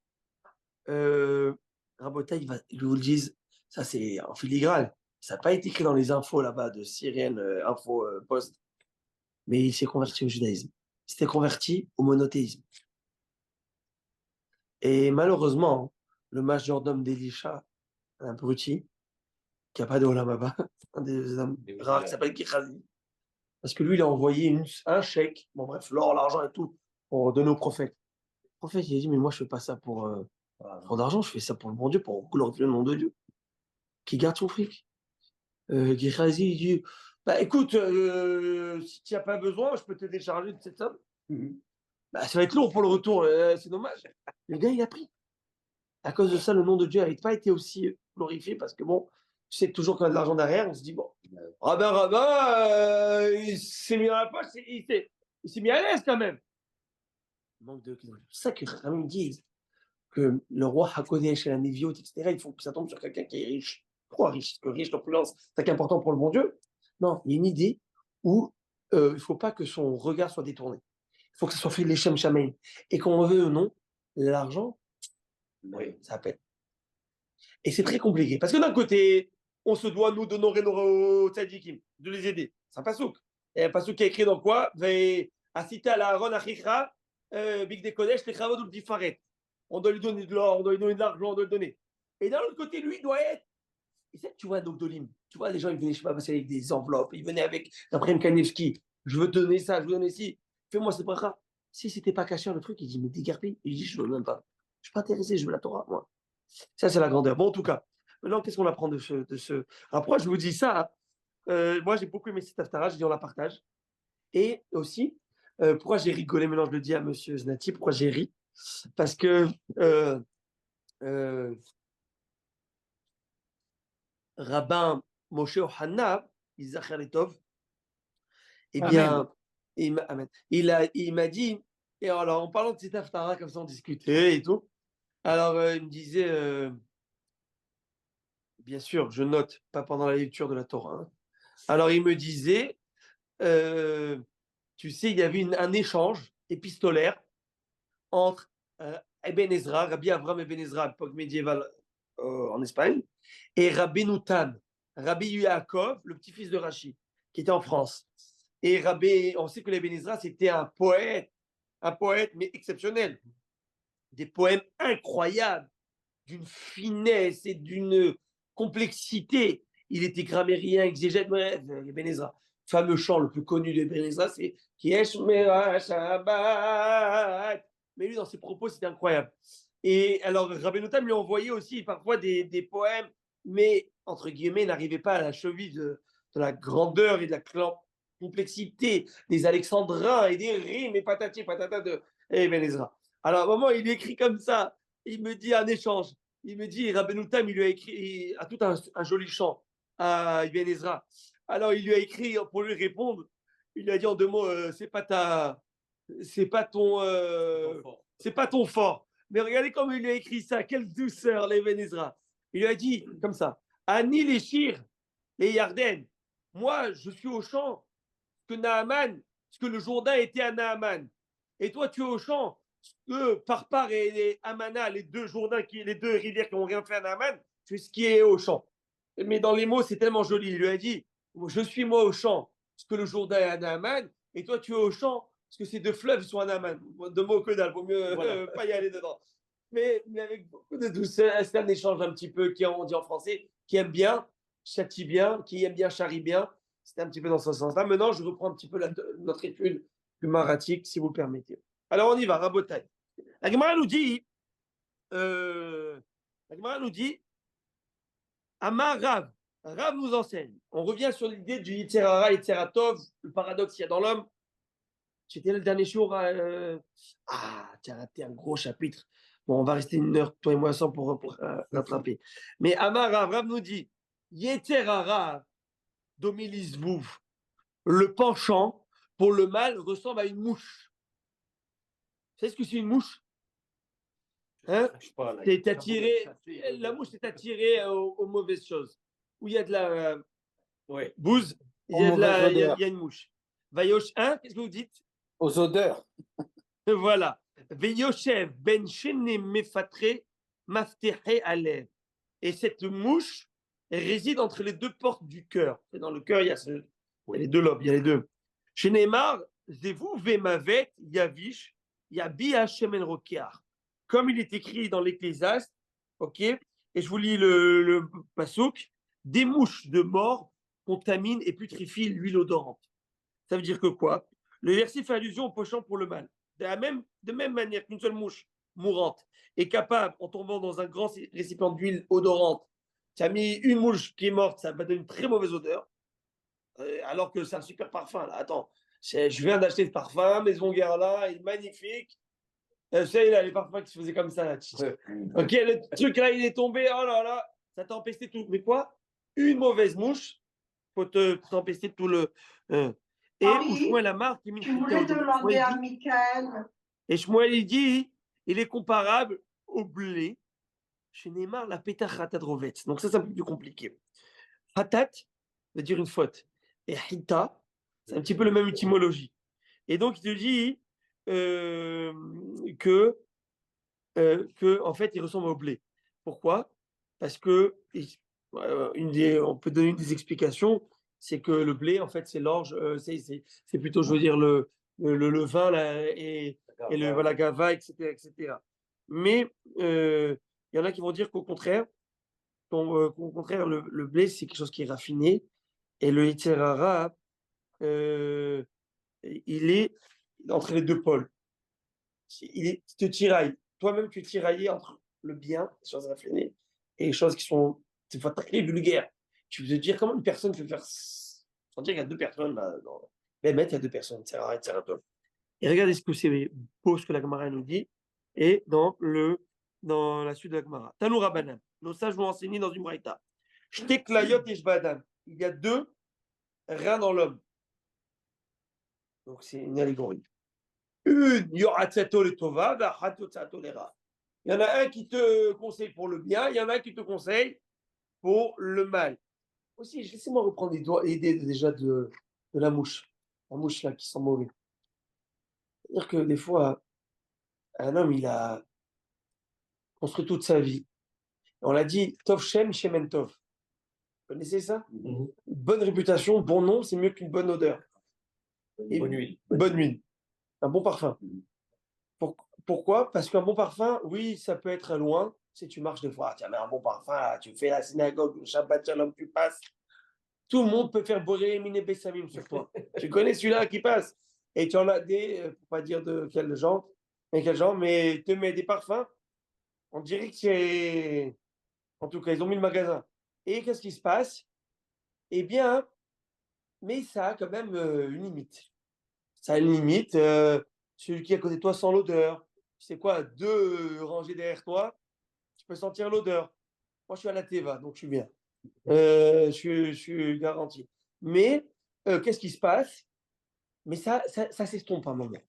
Rabotaï, ils vous le disent, ça c'est en filigrane. Ça n'a pas été écrit dans les infos là-bas de Syrienne Info Post. Mais il s'est converti au judaïsme. Il s'était converti au monothéisme. Et malheureusement, le majordome d'Elisha, un abruti, qui n'a pas de Olam Haba, un des hommes rares qui s'appelle Gehazi, parce que lui, il a envoyé un chèque, bon bref, l'or, l'argent et tout, pour donner au prophète. Le prophète, il a dit, mais moi, je ne fais pas ça pour d'argent, je fais ça pour le bon Dieu, pour glorifier le nom de Dieu. Qui garde son fric. Gehazi, il dit, Bah écoute, si tu n'as pas besoin, je peux te décharger de cette somme. Bah, ça va être lourd pour le retour, c'est dommage. Le gars, il a pris. À cause de ça, le nom de Dieu n'avait pas été aussi glorifié parce que bon, tu sais, toujours quand il y a de l'argent derrière, on se dit, bon, Rabbin, il s'est mis dans la poche, il s'est mis à l'aise quand même. Manque de. C'est pour ça que Ramim dit que le roi Hakodesh et la Néviote, etc., il faut que ça tombe sur quelqu'un qui est riche. Pourquoi riche? Parce que riche, l'opulence, c'est important pour le bon Dieu. Non, il y a une idée où il ne faut pas que son regard soit détourné. Il faut que ça soit fait les Shem Shamaim. Et qu'on veut ou non, l'argent, oui, ça appelle. Et c'est très compliqué. Parce que d'un côté, on se doit, nous, d'honorer nos tzadikim, de les aider. C'est un pasouk. Et un pasouk qui est écrit dans quoi? Asita la Aaron Achicha, Big de Kodesh, les Chavod ou le Difaret. On doit lui donner de l'or, on doit lui donner de l'argent, on doit lui donner. Et d'un autre côté, lui, il doit être. Et ça, tu vois, donc Dolim, tu vois, les gens, ils venaient, je sais pas, passer avec des enveloppes, ils venaient avec, d'après Kanevski, je veux te donner ça, je veux te donner ci, fais-moi cette bracha. Si c'était pas caché le truc, il dit, mais dégarpé. Il dit, je veux même pas. Je suis pas intéressé, je veux la Torah, moi. Ça, c'est la grandeur. Bon, en tout cas, maintenant, qu'est-ce qu'on apprend de ce... Après, je vous dis ça, moi, j'ai beaucoup aimé cette Haftara, je dis, on la partage. Et aussi, pourquoi j'ai rigolé, maintenant je le dis à monsieur Znati, pourquoi j'ai ri? Parce que Rabbin Moshe Ohana, Isaac Haritov, eh bien, amen. Il m'a dit, et alors en parlant de cette Haftara, comme ça on discutait et tout, alors il me disait, bien sûr, je note, pas pendant la lecture de la Torah, hein. Alors il me disait, tu sais, il y avait un échange épistolaire entre Ibn Ezra, Rabbi Avram Ibn Ezra, à l'époque médiévale en Espagne, et Rabbi Noutan, Rabbi Yaakov, le petit-fils de Rachi, qui était en France. Et Rabbi, on sait que l'Ibn Ezra, c'était un poète, mais exceptionnel. Des poèmes incroyables, d'une finesse et d'une complexité. Il était grammairien, exégète, bref, Ibn Ezra. Le fameux chant le plus connu de Ibn Ezra, c'est Kiesh Mera Shabbat. Mais lui, dans ses propos, c'était incroyable. Et alors, Rabbi Notam lui envoyait aussi parfois des poèmes, mais entre guillemets, il n'arrivait pas à la cheville de la grandeur et de la complexité des alexandrins et des rimes et patati patata de Ibn Ezra. Alors, à un moment, il écrit comme ça. Il me dit un échange. Il me dit, Rabbi Notam, il lui a écrit tout un joli chant à Ibn Ezra. Alors, il lui a écrit pour lui répondre. Il lui a dit en deux mots, c'est pas ton fort. Mais regardez comme il lui a écrit ça, quelle douceur, l'Ibn Ezra. Il lui a dit comme ça, Ani les Shir, les Yarden, moi je suis au champ, que Naaman, ce que le Jourdain était à Naaman. Et toi tu es au champ, ce que Parpar et les Amana, les deux Jourdains, les deux rivières qui n'ont rien fait à Naaman, tu es ce qui est au champ. Mais dans les mots, c'est tellement joli. Il lui a dit, je suis moi au champ, ce que le Jourdain est à Naaman, et toi tu es au champ, parce que ces deux fleuves sont à Naaman. De mots que dalle, vaut mieux pas y aller dedans. Mais avec beaucoup de douceur, c'est un échange un petit peu, qui on dit en français, qui aime bien, châtie bien, qui aime bien, charrie bien. C'était un petit peu dans ce sens-là. Maintenant, je reprends un petit peu notre étude plus maratique, si vous le permettez. Alors, on y va, Rabotai. La Gemara nous dit, Amar Rav, Rav nous enseigne. On revient sur l'idée du Yitzhara et Yitzeratov, le paradoxe qu'il y a dans l'homme. C'était le dernier jour. Tu as raté un gros chapitre. Bon, on va rester une heure, toi et moi, ensemble pour rattraper. Mais Amar Rav nous dit Yetzerara domilisvouv. Le penchant pour le mal ressemble à une mouche. Vous savez ce que c'est une mouche? Hein? C'est attiré, la mouche est attirée aux mauvaises choses. Où il y a de la bouse, il y a une mouche. Vayosh, hein? Qu'est-ce que vous dites? Aux odeurs. Voilà. Veyoshev ben shene mefatre maftehe alev. Et cette mouche elle réside entre les deux portes du cœur. Et dans le cœur, il y a les deux lobes, il y a les deux. Shenemar, zevu vemavet yavish yabi Hashem en rokear. Comme il est écrit dans l'Ecclésiaste, ok, et je vous lis le pasouk, des mouches de mort contaminent et putrifient l'huile odorante. Ça veut dire que quoi? Le verset fait allusion au penchant pour le mal. De même manière qu'une seule mouche mourante est capable, en tombant dans un grand récipient d'huile odorante, tu as mis une mouche qui est morte, ça va donner une très mauvaise odeur. Alors que c'est un super parfum. Là. Attends, je viens d'acheter ce parfum, Maison Guerlain, il est magnifique. Tu sais, il a les parfums qui se faisaient comme ça. Là. Ok, le truc là, il est tombé. Oh là là, ça t'a empesté tout. Mais quoi? Une mauvaise mouche, faut t'empester tout le. Et Henri, Shmuel Amar, qui tu voulais demander à Michael. et Shmuel, il dit, il est comparable au blé. Chez Neymar, la pétach ratat rovetz. Donc ça, c'est un peu plus compliqué. Hatat veut dire une faute. Et hita, c'est un petit peu la même étymologie. Et donc, il te dit que en fait, il ressemble au blé. Pourquoi? Parce que on peut donner une des explications, c'est que le blé, en fait, c'est l'orge, c'est plutôt, je veux dire, le levain là, et la gava, etc., etc. Mais il y en a qui vont dire qu'au contraire, le blé, c'est quelque chose qui est raffiné, et le Yitzhara, il est entre les deux pôles. Tu te tirailles. Toi-même, tu es tiraillé entre le bien, les choses raffinées, et les choses qui sont très vulgaires. Tu peux te dire comment une personne peut faire. Sans dire qu'il y a deux personnes là. Mais il y a deux personnes, etc. Et regardez ce que c'est beau ce que la Gemara nous dit, et dans la suite de la Gemara. Tanou Rabbanan, nos sages vont enseigner dans une braïta. Shteklayot et Shbadan. Il y a deux reins dans l'homme. Donc c'est une allégorie. Une, Yoratsato le Tova, Vahatotsato le Ra. Il y en a un qui te conseille pour le bien, il y en a un qui te conseille pour le mal. Aussi, laissez-moi reprendre l'idée déjà de la mouche. La mouche là qui sent mauvais. C'est-à-dire que des fois, un homme, il a construit toute sa vie. On l'a dit, Tov Shem, Shemen Tov. Vous connaissez ça? Bonne réputation, bon nom, c'est mieux qu'une bonne odeur. Et Bonne nuit. Bonne nuit. Un bon parfum. Pourquoi? Parce qu'un bon parfum, oui, ça peut être loin. Si tu marches des fois, tiens, mais un bon parfum, là, tu fais la synagogue, le Shabbat Shalom, tu passes. Tout le monde peut faire Boré Mine Bessamim sur toi. Tu connais celui-là qui passe. Et tu en as pour pas dire de quel genre, mais te mets des parfums, on dirait que c'est. En tout cas, ils ont mis le magasin. Et qu'est-ce qui se passe? Eh bien, mais ça a quand même une limite. Ça a une limite. Celui qui est à côté de toi sent l'odeur. Tu sais quoi, deux rangées derrière toi, tu peux sentir l'odeur. Moi, je suis à la Teva, donc je suis bien. Je suis garanti. Mais qu'est-ce qui se passe? Mais ça s'estompe un moment.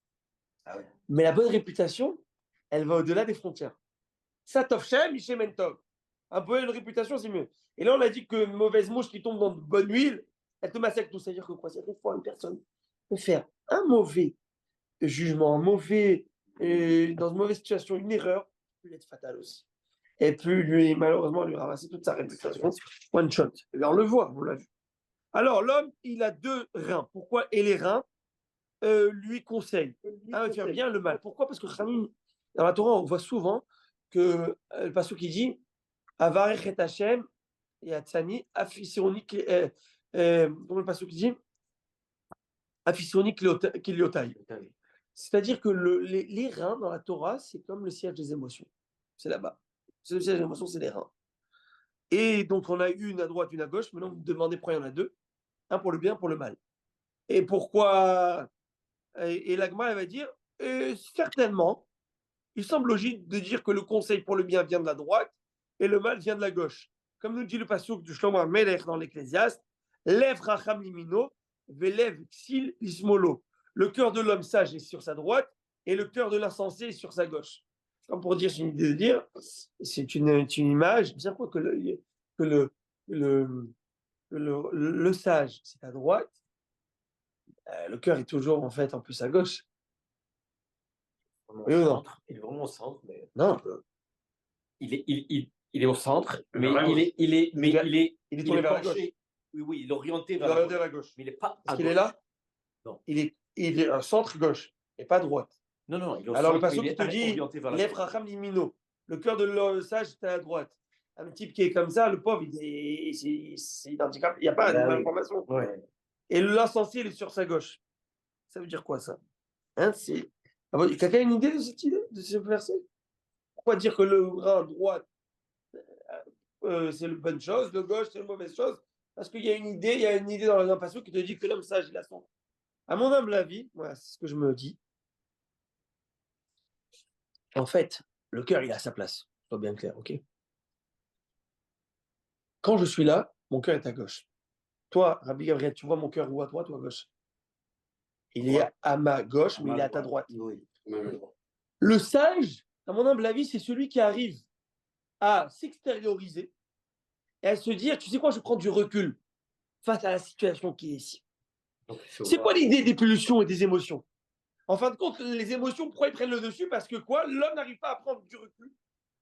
Ah ouais. Mais la bonne réputation, elle va au-delà des frontières. Ça, Tov Shem, Ishem Tov. Un peu une réputation, c'est mieux. Et là, on a dit que une mauvaise mouche qui tombe dans de bonne huile, elle te massacre tout. C'est-à-dire que quoi? C'est des fois une personne peut faire un mauvais jugement, dans une mauvaise situation, une erreur, peut être fatale aussi. Et puis, malheureusement, lui ramasser toute sa réputation. One shot. Et là, on le voit, on l'a vu. Alors, l'homme, il a deux reins. Pourquoi? Et les reins lui conseillent à faire bien le mal. Pourquoi? Parce que dans la Torah, on voit souvent que le passage qui dit Avarech et Hashem et Atzani, afisoni, comme le passage qui dit afisoni kiliotai. C'est-à-dire que les reins dans la Torah, c'est comme le siège des émotions. C'est là-bas. C'est le siège des émotions, c'est les reins. Et donc, on a une à droite, une à gauche. Maintenant, vous me demandez pourquoi il y en a deux. Un pour le bien, pour le mal. Et pourquoi? Et l'Agma, elle va dire certainement, il semble logique de dire que le conseil pour le bien vient de la droite et le mal vient de la gauche. Comme nous dit le passouk du Shlomo Melech dans l'Ecclésiaste, Lev racham limino, velev xil ismolo. Le cœur de l'homme sage est sur sa droite et le cœur de l'insensé est sur sa gauche. Comme pour dire, c'est une idée de dire, c'est une image, c'est quoi que le sage, c'est à droite, le cœur est toujours en fait en plus à gauche. Oui ou non? Il est vraiment au centre, mais. Non. Il est au centre, mais il est tourné vers la gauche. Oui, il est orienté vers la gauche. Mais il n'est pas à Est-ce gauche. qu'il est là? Non. Il est un centre gauche et pas droite. Non, il est au alors centre, le passage il qui te dit Lev racham limino, le cœur de l'homme sage est à la droite. Un type qui est comme ça, le pauvre, c'est handicapé. Il n'y a pas d'information. Ouais. Et l'insensé, il est sur sa gauche. Ça veut dire quoi ça? Quelqu'un a une idée de cette idée, de ce verset? Pourquoi dire que le rein droite c'est une bonne chose, le gauche c'est une mauvaise chose? Parce qu'il y a une idée dans un passage qui te dit que l'homme sage, il a son. À mon humble avis, voilà, c'est ce que je me dis. En fait, le cœur, il a sa place. Sois bien clair, ok? Quand je suis là, mon cœur est à gauche. Toi, Rabbi Gabriel, tu vois mon cœur où à toi, toi à gauche? Il est à ma gauche, mais il est à ta droite. Oui. Le sage, à mon humble avis, c'est celui qui arrive à s'extérioriser et à se dire, tu sais quoi, je prends du recul face à la situation qui est ici. C'est quoi l'idée des pulsions et des émotions? En fin de compte, les émotions, pourquoi ils prennent le dessus? Parce que quoi? L'homme n'arrive pas à prendre du recul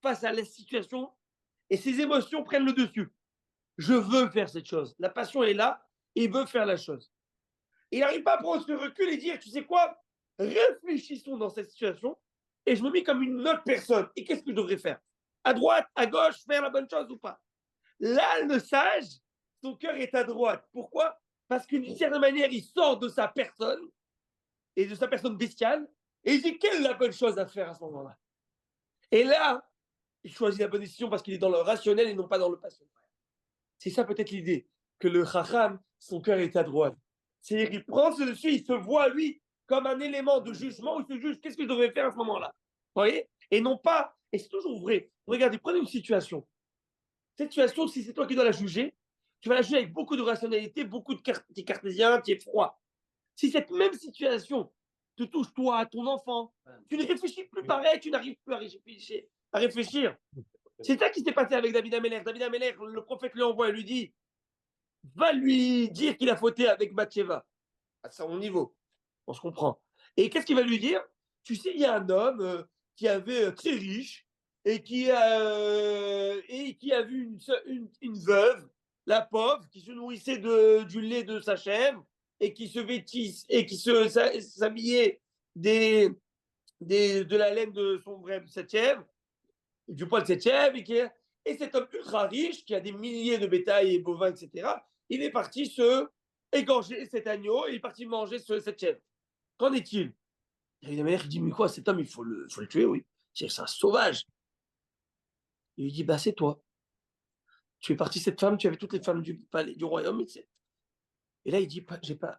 face à la situation et ses émotions prennent le dessus. Je veux faire cette chose. La passion est là et il veut faire la chose. Et il n'arrive pas à prendre ce recul et dire, tu sais quoi? Réfléchissons dans cette situation et je me mets comme une autre personne. Et qu'est-ce que je devrais faire? À droite, à gauche, faire la bonne chose ou pas? Là, le sage, son cœur est à droite. Pourquoi? Parce qu'une certaine manière, il sort de sa personne et de sa personne bestiale et il dit quelle est la bonne chose à faire à ce moment-là. Et là, il choisit la bonne décision parce qu'il est dans le rationnel et non pas dans le passionnel. C'est ça peut-être l'idée, que le chacham, son cœur est à droite. C'est-à-dire qu'il prend ce dessus, il se voit, lui, comme un élément de jugement où il se juge qu'est-ce que je devrais faire à ce moment-là. Vous voyez? Et non pas, et c'est toujours vrai. Regardez, prenez une situation. Cette situation, si c'est toi qui dois la juger, tu vas la juger avec beaucoup de rationalité, beaucoup de cartésien, tu es froid. Si cette même situation te touche toi, ton enfant, tu ne réfléchis plus pareil, tu n'arrives plus à réfléchir. C'est ça qui s'est passé avec David Améler. David Améler, le prophète lui envoie et lui dit, va lui dire qu'il a fauté avec Bathsheba, à son niveau. On se comprend. Et qu'est-ce qu'il va lui dire? Tu sais, il y a un homme qui avait très riche et qui a vu une veuve, la pauvre, qui se nourrissait du lait de sa chèvre et qui se vêtisse et qui s'habillait de la laine de cette chèvre, du poil de cette chèvre, et cet homme ultra riche qui a des milliers de bétail et bovins, etc., il est parti se égorger cet agneau et il est parti manger cette chèvre. Qu'en est-il? Il y a une mère qui dit, mais quoi, cet homme, il faut le tuer, oui. C'est un sauvage. Il lui dit, bah c'est toi. Tu es parti cette femme, tu avais toutes les femmes du palais, du royaume. Et là, il dit,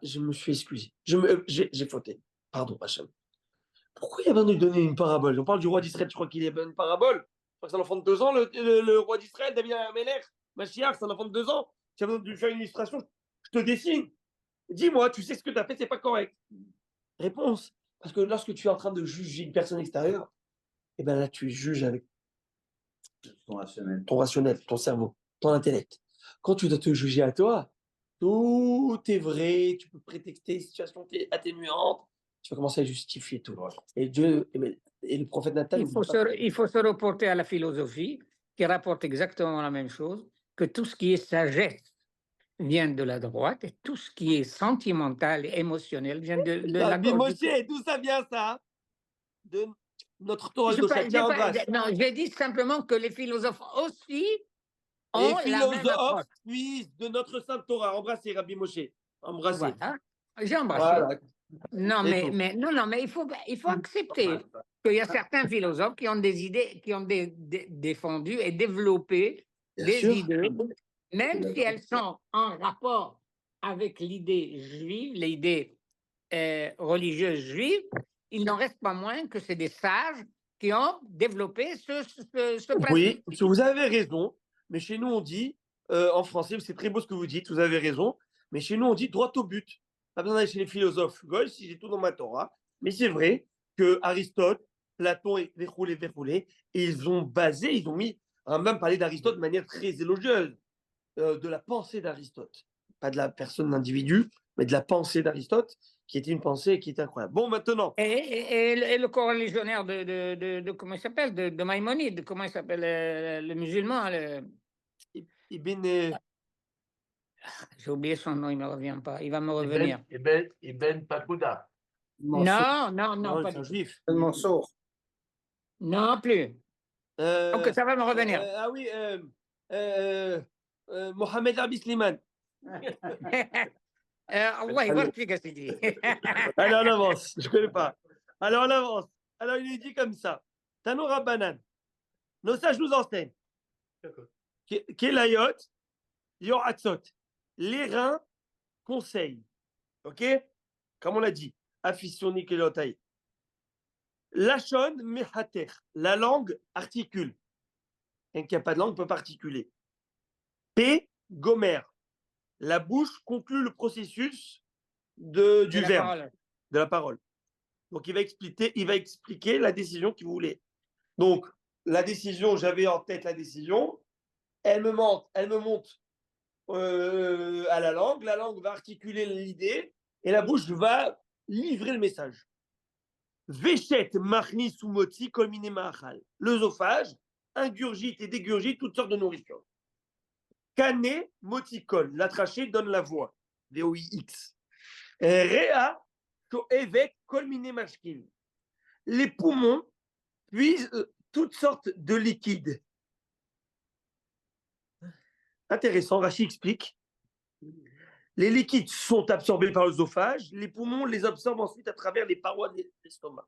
je me suis excusé. J'ai fauté. Pardon, Hachem. Pourquoi il y a besoin de lui donner une parabole? On parle du roi d'Israël, tu crois qu'il y a une parabole? Je crois que c'est un enfant de 2 ans, le roi d'Israël, David Améler, Mashiach, c'est un enfant de 2 ans. Tu as besoin de lui faire une illustration, je te dessine. Dis-moi, tu sais ce que tu as fait, c'est pas correct. Réponse. Parce que lorsque tu es en train de juger une personne extérieure, et ben là, tu juges avec ton rationnel, ton cerveau, ton intellect. Quand tu dois te juger à toi, tout est vrai, tu peux prétexter une situation atténuante, tu vas commencer à justifier tout. Et Dieu, et le prophète Nathan, il faut se reporter à la philosophie qui rapporte exactement la même chose, que tout ce qui est sagesse vient de la droite et tout ce qui est sentimental et émotionnel vient de la gauche. D'où ça vient ça? De notre Torah de chacun en grâce. Non, j'ai dit simplement que les philosophes aussi ont les philosophes suisent de notre Sainte Torah. Embrassez, Rabbi Moshe. Embrassez. Voilà. J'ai embrassé. Voilà. Non, mais il faut accepter qu'il y a certains philosophes qui ont des idées, qui ont défendu et développé des idées, même si elles sont en rapport avec l'idée juive, l'idée religieuse juive, il n'en reste pas moins que c'est des sages qui ont développé ce principe. Oui, vous avez raison, mais chez nous on dit, en français, c'est très beau ce que vous dites, vous avez raison, mais chez nous on dit droit au but. Pas besoin d'aller chez les philosophes gauche, si j'ai tout dans ma Torah, mais c'est vrai que Aristote, Platon et Verroulé, ils ont mis, on a même parlé d'Aristote de manière très élogieuse, de la pensée d'Aristote, pas de la personne, l'individu, mais de la pensée d'Aristote, qui était une pensée qui était incroyable. Bon, maintenant. Et le coreligionnaire de comment il s'appelle, de Maïmonide, comment il s'appelle, le musulman, j'ai oublié son nom, il ne me revient pas. Il va me revenir. Ibn Pakuda. Non, pas c'est un juif. Mansour. Non plus. Donc ça va me revenir. Ah oui, Mohamed Abi Slimane. Allah يبارك فيك dit. Allez, on avance, je ne connais pas. Alors, on avance. Alors, il lui dit comme ça. Tano Rabbanan. Nos sages nous enseignent. Kelayot, Yoratzot. les reins conseillent. OK? Comme on l'a dit. Afficioni kelotai. Lachon mehater. La langue articule. Et qu'il n'y a pas de langue, ne peut pas articuler. P. Gomer. La bouche conclut le processus du verbe, de la parole. Donc, il va expliquer la décision qu'il voulait. Donc, la décision, j'avais en tête la décision. Elle me monte à la langue va articuler l'idée et la bouche va livrer le message. Véchet marni soumoti kolmine mahal. L'œsophage ingurgite et dégurgite toutes sortes de nourriture. Cané moticol. La trachée donne la voix. VOIX. Réa koevet kolmine mashkin. Les poumons puisent toutes sortes de liquides. Intéressant, Rachid explique. Les liquides sont absorbés par l'œsophage, les poumons les absorbent ensuite à travers les parois de l'estomac.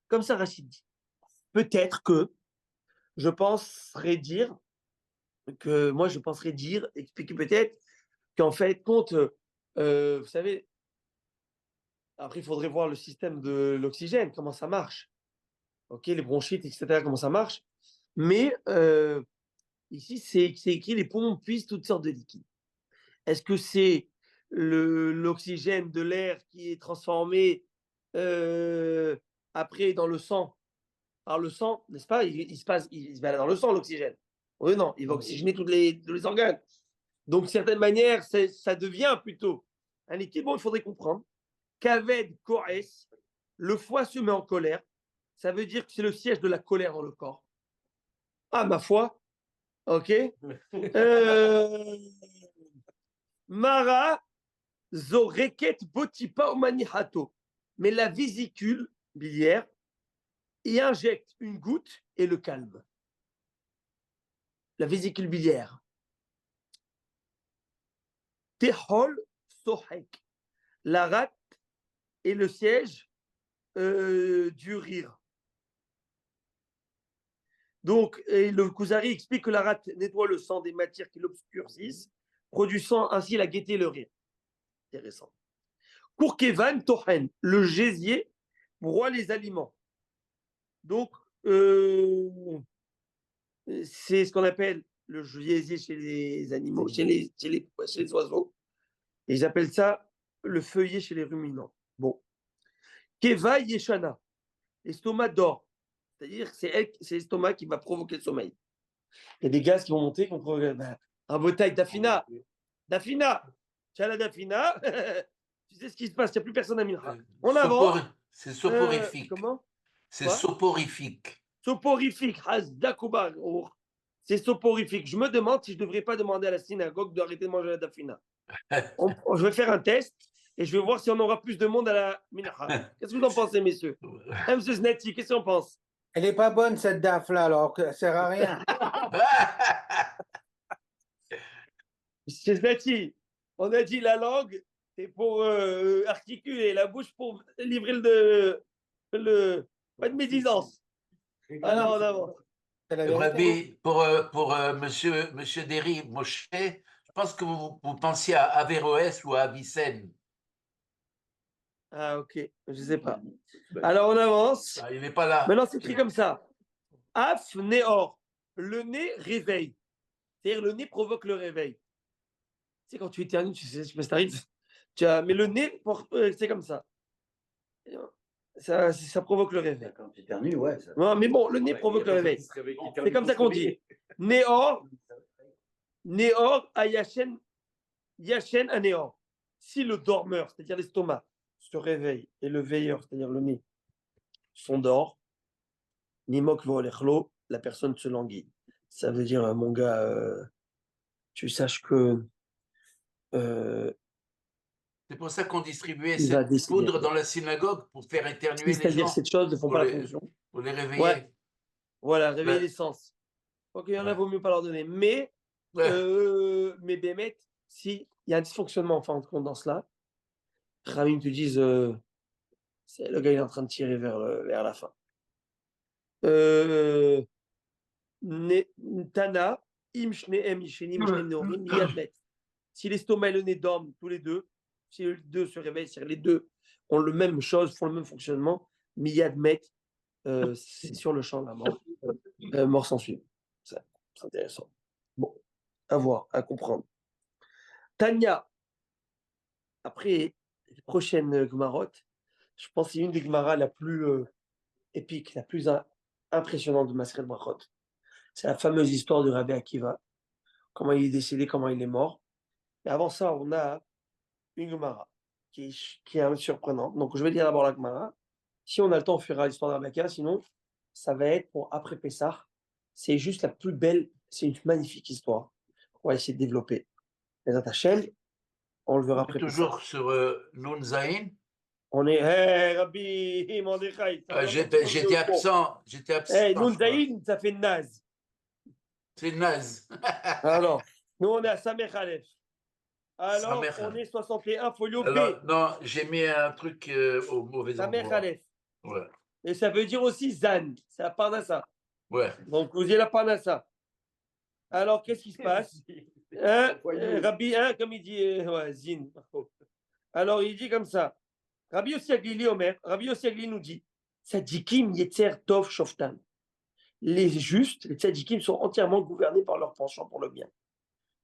Comme ça, Rachid dit. Peut-être que je penserais dire, expliquer peut-être qu'en fait, compte, vous savez, après il faudrait voir le système de l'oxygène, comment ça marche. Ok, les bronchites, etc., comment ça marche. Mais ici, c'est écrit les poumons puisent toutes sortes de liquides. Est-ce que c'est l'oxygène de l'air qui est transformé après dans le sang par le sang, n'est-ce pas? Il se balade dans le sang, l'oxygène. Oui, non, il va oxygéner tous les organes. Donc, de certaine manière, ça devient plutôt un liquide. Bon, il faudrait comprendre. Kaved Koès, le foie se met en colère. Ça veut dire que c'est le siège de la colère dans le corps. Ah, ma foi. OK. Mara zoreket botipa omanihato. Mais la vésicule biliaire y injecte une goutte et le calme. La vésicule biliaire. Tehol sohek. La rate est le siège du rire. Donc, le Kuzari explique que la rate nettoie le sang des matières qui l'obscurcissent, produisant ainsi la gaieté et le rire. Intéressant. Kurkevan tohen, le gésier broie les aliments. Donc, c'est ce qu'on appelle le gésier chez les animaux, chez les oiseaux. Et ils appellent ça le feuillet chez les ruminants. Bon. Keva yeshana, l'estomac dort. C'est-à-dire que c'est l'estomac qui va provoquer le sommeil. Il y a des gaz qui vont monter contre un bouteille Dafina. Dafina, tu as la Dafina. Tu sais ce qui se passe, il n'y a plus personne à Mincha. On avance. C'est soporifique. Comment? C'est soporifique. Soporifique. C'est soporifique. Je me demande si je ne devrais pas demander à la synagogue d'arrêter de manger la Dafina. Je vais faire un test et je vais voir si on aura plus de monde à la Mincha. Qu'est-ce que vous en pensez, messieurs? M. Znati, qu'est-ce qu'on pense? Elle n'est pas bonne, cette daf-là, alors que ça ne sert à rien. M. Znati, on a dit la langue, c'est pour articuler, la bouche pour livrer pas de médisance. Alors, on avance. Rabbi, pour monsieur Derry, Moshe, je pense que vous pensiez à Averroès ou à Avicenne. Ah, ok, je ne sais pas. Alors, on avance. Ah, il n'est pas là. Maintenant, c'est écrit comme ça. Af, néor. Le nez réveille. C'est-à-dire, le nez provoque le réveil. Tu sais, quand tu éternues, tu sais, je sais pas si t'arrives. Mais le nez, c'est comme ça. Ça provoque le réveil. Quand tu éternues, ouais. Ça... Non, mais bon, le nez provoque le réveil. C'est comme ça qu'on dit. Néor, ayachen, yachen, anéor. Si le dormeur, c'est-à-dire l'estomac, se réveille et le veilleur, c'est-à-dire le nez, s'endort, nimok volechlo, la personne se languit. Ça veut dire, mon gars, tu saches que. C'est pour ça qu'on distribuait cette poudre dans la synagogue pour faire éternuer les gens. C'est-à-dire cette chose ne font pas la fonction. Pour les réveiller. Ouais. Voilà, réveiller les sens. Ok, il y en a, vaut mieux pas leur donner. Mais Bémet, s'il y a un dysfonctionnement en fin de compte dans cela, Ramim te disent le gars il est en train de tirer vers la fin. Tana, im shneem yishenim neorim yadmet. Si l'estomac et le nez dorment tous les deux, si les deux se réveillent, si les deux ont le même chose, font le même fonctionnement, Miyad Met, c'est sur le champ, la mort. Mort sans suite. C'est intéressant. Bon, à voir, à comprendre. Tania, après les prochaines Gmarottes, je pense que c'est une des Gmaras la plus épique, la plus impressionnante de Maseret Brachot. C'est la fameuse histoire de Rabbi Akiva, comment il est décédé, comment il est mort. Mais avant ça, on a une Gemara qui est un peu surprenante. Donc, je vais dire d'abord la Gemara. Si on a le temps, on fera l'histoire de Rabbi Akiva. Sinon, ça va être pour après Pessah. C'est juste la plus belle, c'est une magnifique histoire. On va essayer de développer. Les Hachem, on le verra après Pessah. Toujours sur Nun Zain. On est, hey, Rabbi Mordechai. J'étais absent. Hey, Nun Zain, ça fait naze. C'est naze. Alors, nous, on est à Samer Aleph. Alors, on est 61, folio B. Non, j'ai mis un truc au mauvais endroit. Samer Aleph. Ouais. Et ça veut dire aussi Zan. C'est la Parnassa. Ouais. Donc, vous avez la Parnassa. Alors, qu'est-ce qui se passe Rabbi, comme il dit, Zin. Alors, il dit comme ça. Rabbi Yossi Aglili Omer, Rabbi Yossi Aglili nous dit Tzadikim Yetzer Tov Shoftan. Les justes, les tzadikim sont entièrement gouvernés par leur penchant pour le bien.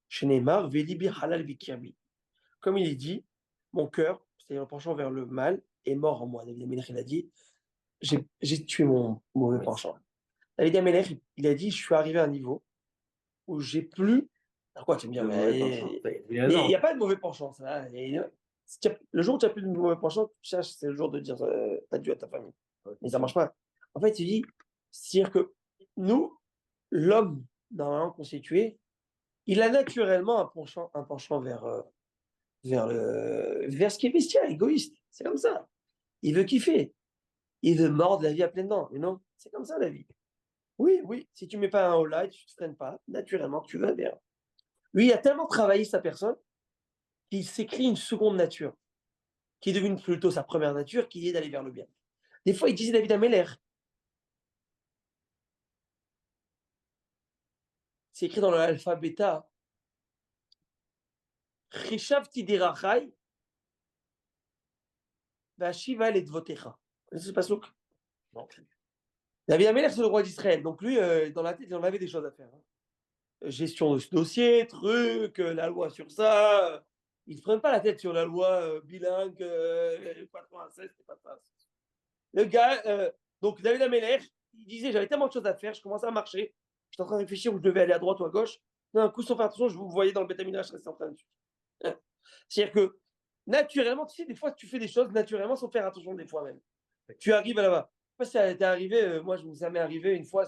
Shenemar Velibi Halal Vikirbi. Comme il est dit, mon cœur, c'est-à-dire le penchant vers le mal, est mort en moi. David Amelech, il a dit j'ai tué mon mauvais penchant. David Amelech, il a dit je suis arrivé à un niveau où j'ai plus. Pourquoi tu me dis il n'y a pas de mauvais penchant. Ça. Le jour où tu n'as plus de mauvais penchant, tu cherches, c'est le jour de dire adieu à ta famille. Mais ça ne marche pas. En fait, il dit c'est-à-dire que nous, l'homme normalement constitué, il a naturellement un penchant vers ce qui est bestial, égoïste. C'est comme ça. Il veut kiffer. Il veut mordre la vie à pleines dents. Mais non, c'est comme ça la vie. Oui, si tu ne mets pas un haut light, tu ne te freines pas, naturellement, tu vas vers. Lui, il a tellement travaillé sa personne qu'il s'écrit une seconde nature, qui est devenue plutôt sa première nature, qui est d'aller vers le bien. Des fois, il disait David Ameller, c'est écrit dans l'alpha bêta, Rishavti derachai, Vashiva et Dvotecha. Vous connaissez ce passouk? Non. David Ameller, c'est le roi d'Israël. Donc lui, dans la tête, il en avait des choses à faire. Gestion de ce dossier, la loi sur ça. Il ne se prennent pas la tête sur la loi bilingue, 96, c'est pas ça. Le gars, donc David Ameller, il disait j'avais tellement de choses à faire, je commençais à marcher, j'étais en train de réfléchir où je devais aller à droite ou à gauche. D'un coup, sans faire attention, je vous voyais dans le Beth Midrash, je restais en train de. C'est-à-dire que naturellement, tu sais, des fois, tu fais des choses naturellement sans faire attention des fois même. Tu arrives là-bas. Je sais pas si ça t'est arrivé, moi, ça m'est arrivé une fois,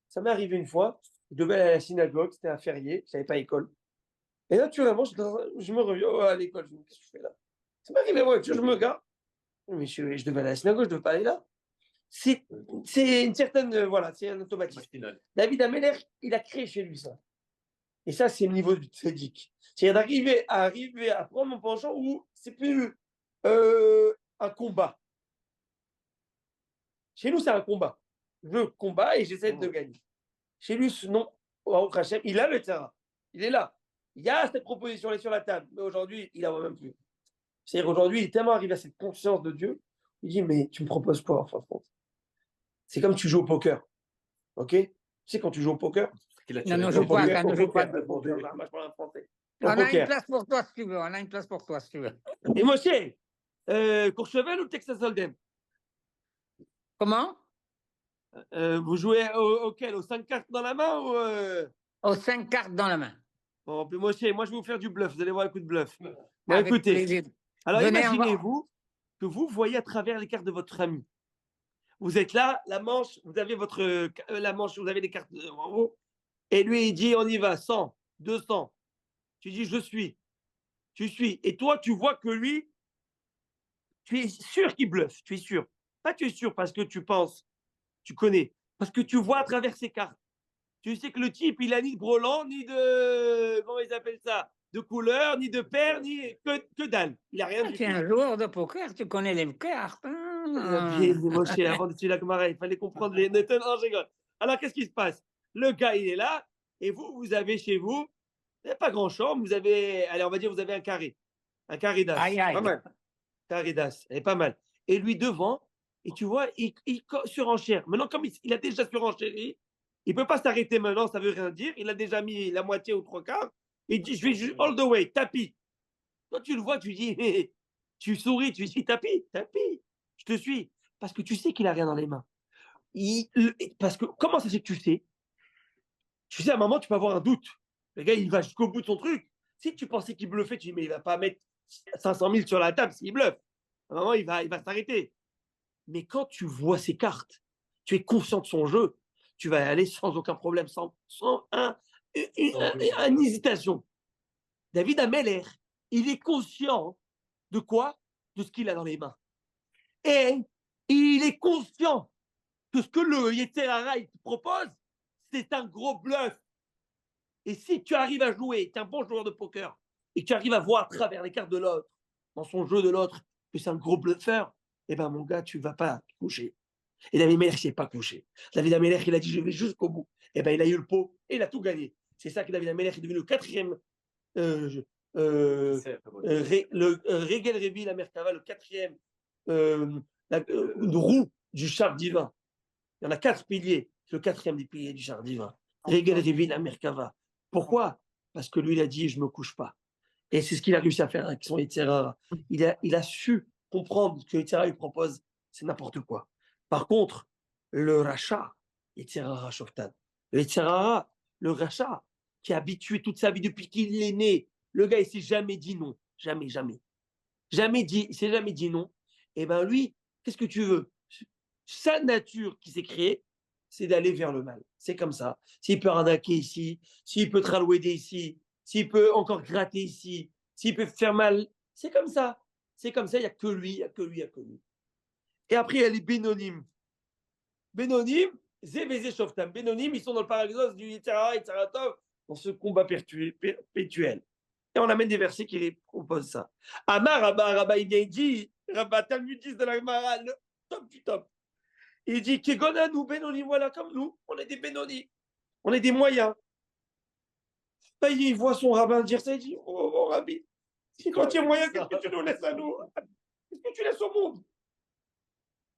ça m'est arrivé une fois, je devais aller à la synagogue, c'était un férié, je n'avais pas école. Et naturellement, je me reviens à l'école, je me dis, qu'est-ce que je fais là? Ça m'est arrivé, moi, je me garde. Mais je devais aller à la synagogue, je ne devais pas aller là. C'est une certaine, voilà, c'est un automatisme. David Ameller, il a créé chez lui ça. Et ça, c'est le niveau du tzaddik. C'est d'arriver à prendre mon penchant où c'est plus un combat. Chez nous, c'est un combat. Je combats et j'essaie de gagner. Chez lui, non, il a le terrain. Il est là. Il y a cette proposition là sur la table. Mais aujourd'hui, il n'en voit même plus. C'est-à-dire qu'aujourd'hui, il est tellement arrivé à cette conscience de Dieu, il dit, mais tu me proposes quoi en fin de compte? C'est comme tu joues au poker. Ok? Tu sais, quand tu joues au poker. Non, je joue pas. On a une place pour toi si tu veux. Et monsieur, Courchevel ou Texas Hold'em? Comment? Vous jouez auquel? Aux 5 cartes dans la main ou Aux 5 cartes dans la main. Bon, monsieur, moi je vais vous faire du bluff. Vous allez voir un coup de bluff. Bon, écoutez. Plaisir. Alors imaginez-vous que vous voyez à travers les cartes de votre ami. Vous êtes là, la manche, vous avez vous avez les cartes en haut. Et lui, il dit, on y va, 100, 200. Tu dis, je suis. Tu suis. Et toi, tu vois que lui, tu es sûr qu'il bluffe. Tu es sûr. Pas tu es sûr parce que tu penses, tu connais. Parce que tu vois à travers ses cartes. Tu sais que le type, il a ni de brelan, ni de, comment ils appellent ça, de couleur, ni de paire, ni que dalle. Il n'a rien du tout. Tu es un joueur de poker, tu connais les cartes. Moshe, avant de tuer la camarade, il fallait comprendre les Nathan. Alors, qu'est-ce qui se passe? Le gars, il est là, et vous avez chez vous Vous n'avez pas grand champ, vous avez, allez, on va dire, vous avez un carré d'as. Aïe, aïe. Pas mal. Carré d'as, elle est pas mal. Et lui devant, et tu vois, il surenchère. Maintenant, comme il a déjà surenchéri, il ne peut pas s'arrêter maintenant, ça ne veut rien dire. Il a déjà mis la moitié ou 3/4. Il dit, je vais juste all the way, tapis. Toi, tu le vois, tu dis, tu souris, tu dis, tapis, je te suis. Parce que tu sais qu'il n'a rien dans les mains. Parce que, comment ça se fait que tu sais? Tu sais, à un moment, tu peux avoir un doute. Le gars, il va jusqu'au bout de son truc. Si tu pensais qu'il bluffait, tu dis, mais il ne va pas mettre 500 000 sur la table s'il bluffe. À un moment, il va s'arrêter. Mais quand tu vois ses cartes, tu es conscient de son jeu, tu vas y aller sans aucun problème, sans une hésitation. David Ameller, il est conscient de quoi? De ce qu'il a dans les mains. Et il est conscient que ce que le Yetzer Hara te propose, c'est un gros bluff. Et si tu arrives à jouer, tu es un bon joueur de poker, et que tu arrives à voir à travers les cartes de l'autre, dans son jeu de l'autre, que c'est un gros bluffeur, eh ben mon gars, tu ne vas pas te coucher. Et David Ameller, il ne s'est pas couché. David Ameller, il a dit, je vais jusqu'au bout. Eh ben il a eu le pot, et il a tout gagné. C'est ça que David Ameller est devenu le 4e Regel Revi la Merkava, le 4e roue du char divin. Il y en a 4 piliers. C'est le 4e des piliers du char divin. Regel Revi la Merkava. Pourquoi? Parce que lui, il a dit, je ne me couche pas. Et c'est ce qu'il a réussi à faire avec son Yetzer Hara. Il a su comprendre que Yetzer Hara lui propose, c'est n'importe quoi. Par contre, le rachat, Yetzer Hara Shoftan, le Yetzer Hara, le rachat, qui est habitué toute sa vie depuis qu'il est né, le gars, il ne s'est jamais dit non. Jamais. Il ne s'est jamais dit non. Et bien lui, qu'est-ce que tu veux? Sa nature qui s'est créée, c'est d'aller vers le mal. C'est comme ça. S'il peut arnaquer ici, s'il peut tralouéder ici, s'il peut encore gratter ici, s'il peut faire mal, c'est comme ça. C'est comme ça, il n'y a que lui, il n'y a que lui. Et après, il y a les Bénonim. Bénonim, Zévézé Shoftam. Bénonim, ils sont dans le paradoxe du Yetzer Hara et Yetzer Hara Tov, dans ce combat perpétuel. Et on amène des versets qui proposent ça. Amar Rabba, il dit, Rabba Talmudis de la Gemara, le top du top. Il dit, Kegona, nous, Bénonim, voilà, comme nous, on est des Bénonim. On est des moyens. Là, il voit son rabbin dire ça, il dit, oh Rabbi, si quand il y a moyen, qu'est-ce que tu nous laisses à nous? Qu'est-ce que tu laisses au monde?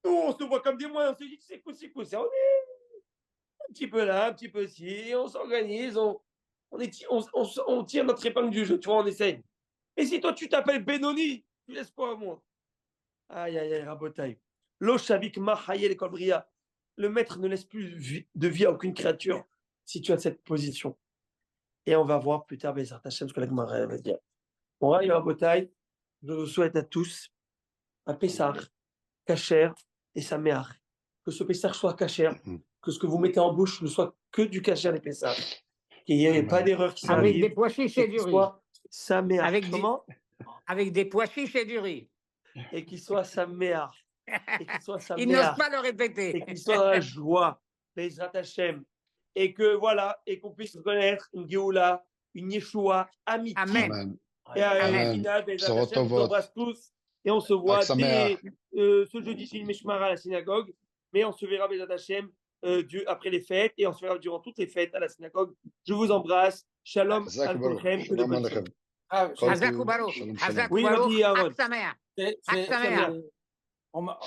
Nous, on se voit comme des moyens, on se dit, c'est cool, on est un petit peu là, un petit peu ci, on s'organise, on tire notre épingle du jeu, tu vois, on essaye. Et si toi, tu t'appelles Benoni, tu laisses quoi à moi? Aïe, Rabotaï. L'Oshavik Mahayel Kolbria. Le maître ne laisse plus de vie à aucune créature si tu as cette position. Et on va voir plus tard, Bézard Hachem, ce que la Gemara va dire. Bon, Rabotaï, je vous souhaite à tous un Pessah, Kacher et Sameach. Que ce Pessah soit Kacher, que ce que vous mettez en bouche ne soit que du Kacher des Pessah. Qu'il n'y ait pas d'erreur qui s'arrive. Avec des pois chiches et du riz. Sameach. Avec des pois chiches et du riz. Et qu'il soit Sameach. Il n'ose pas le répéter. Et qu'il soit dans la joie, Bezrat Hashem. Et que voilà, et qu'on puisse connaître une Géoula, une Yeshua, Amiti. Amen. Et Amina, Bezrat Hashem, on s'embrasse tous. Et on se voit dès ce jeudi chez Meshmara à la synagogue. Mais on se verra, Bezrat Hashem, après les fêtes. Et on se verra durant toutes les fêtes à la synagogue. Je vous embrasse. Shalom.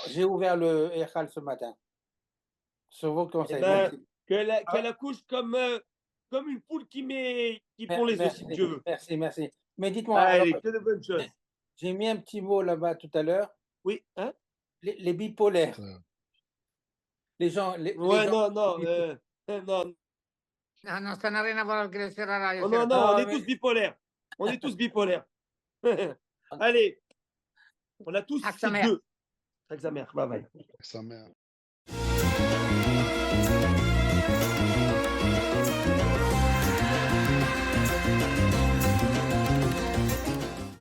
J'ai ouvert le Echal ce matin. Sur vos conseils. Qu'elle accouche comme une poule qui pond les œufs, si Dieu veut. Merci. Mais dites-moi, allez, que de bonnes choses. J'ai mis un petit mot là-bas tout à l'heure. Oui, hein? Les bipolaires. Les gens. Non. Non, ça n'a rien à voir avec le Serrara. Non, on est tous bipolaires. On est tous bipolaires. Allez, on a tous ces deux. Avec sa mère, bye bye. Avec sa mère.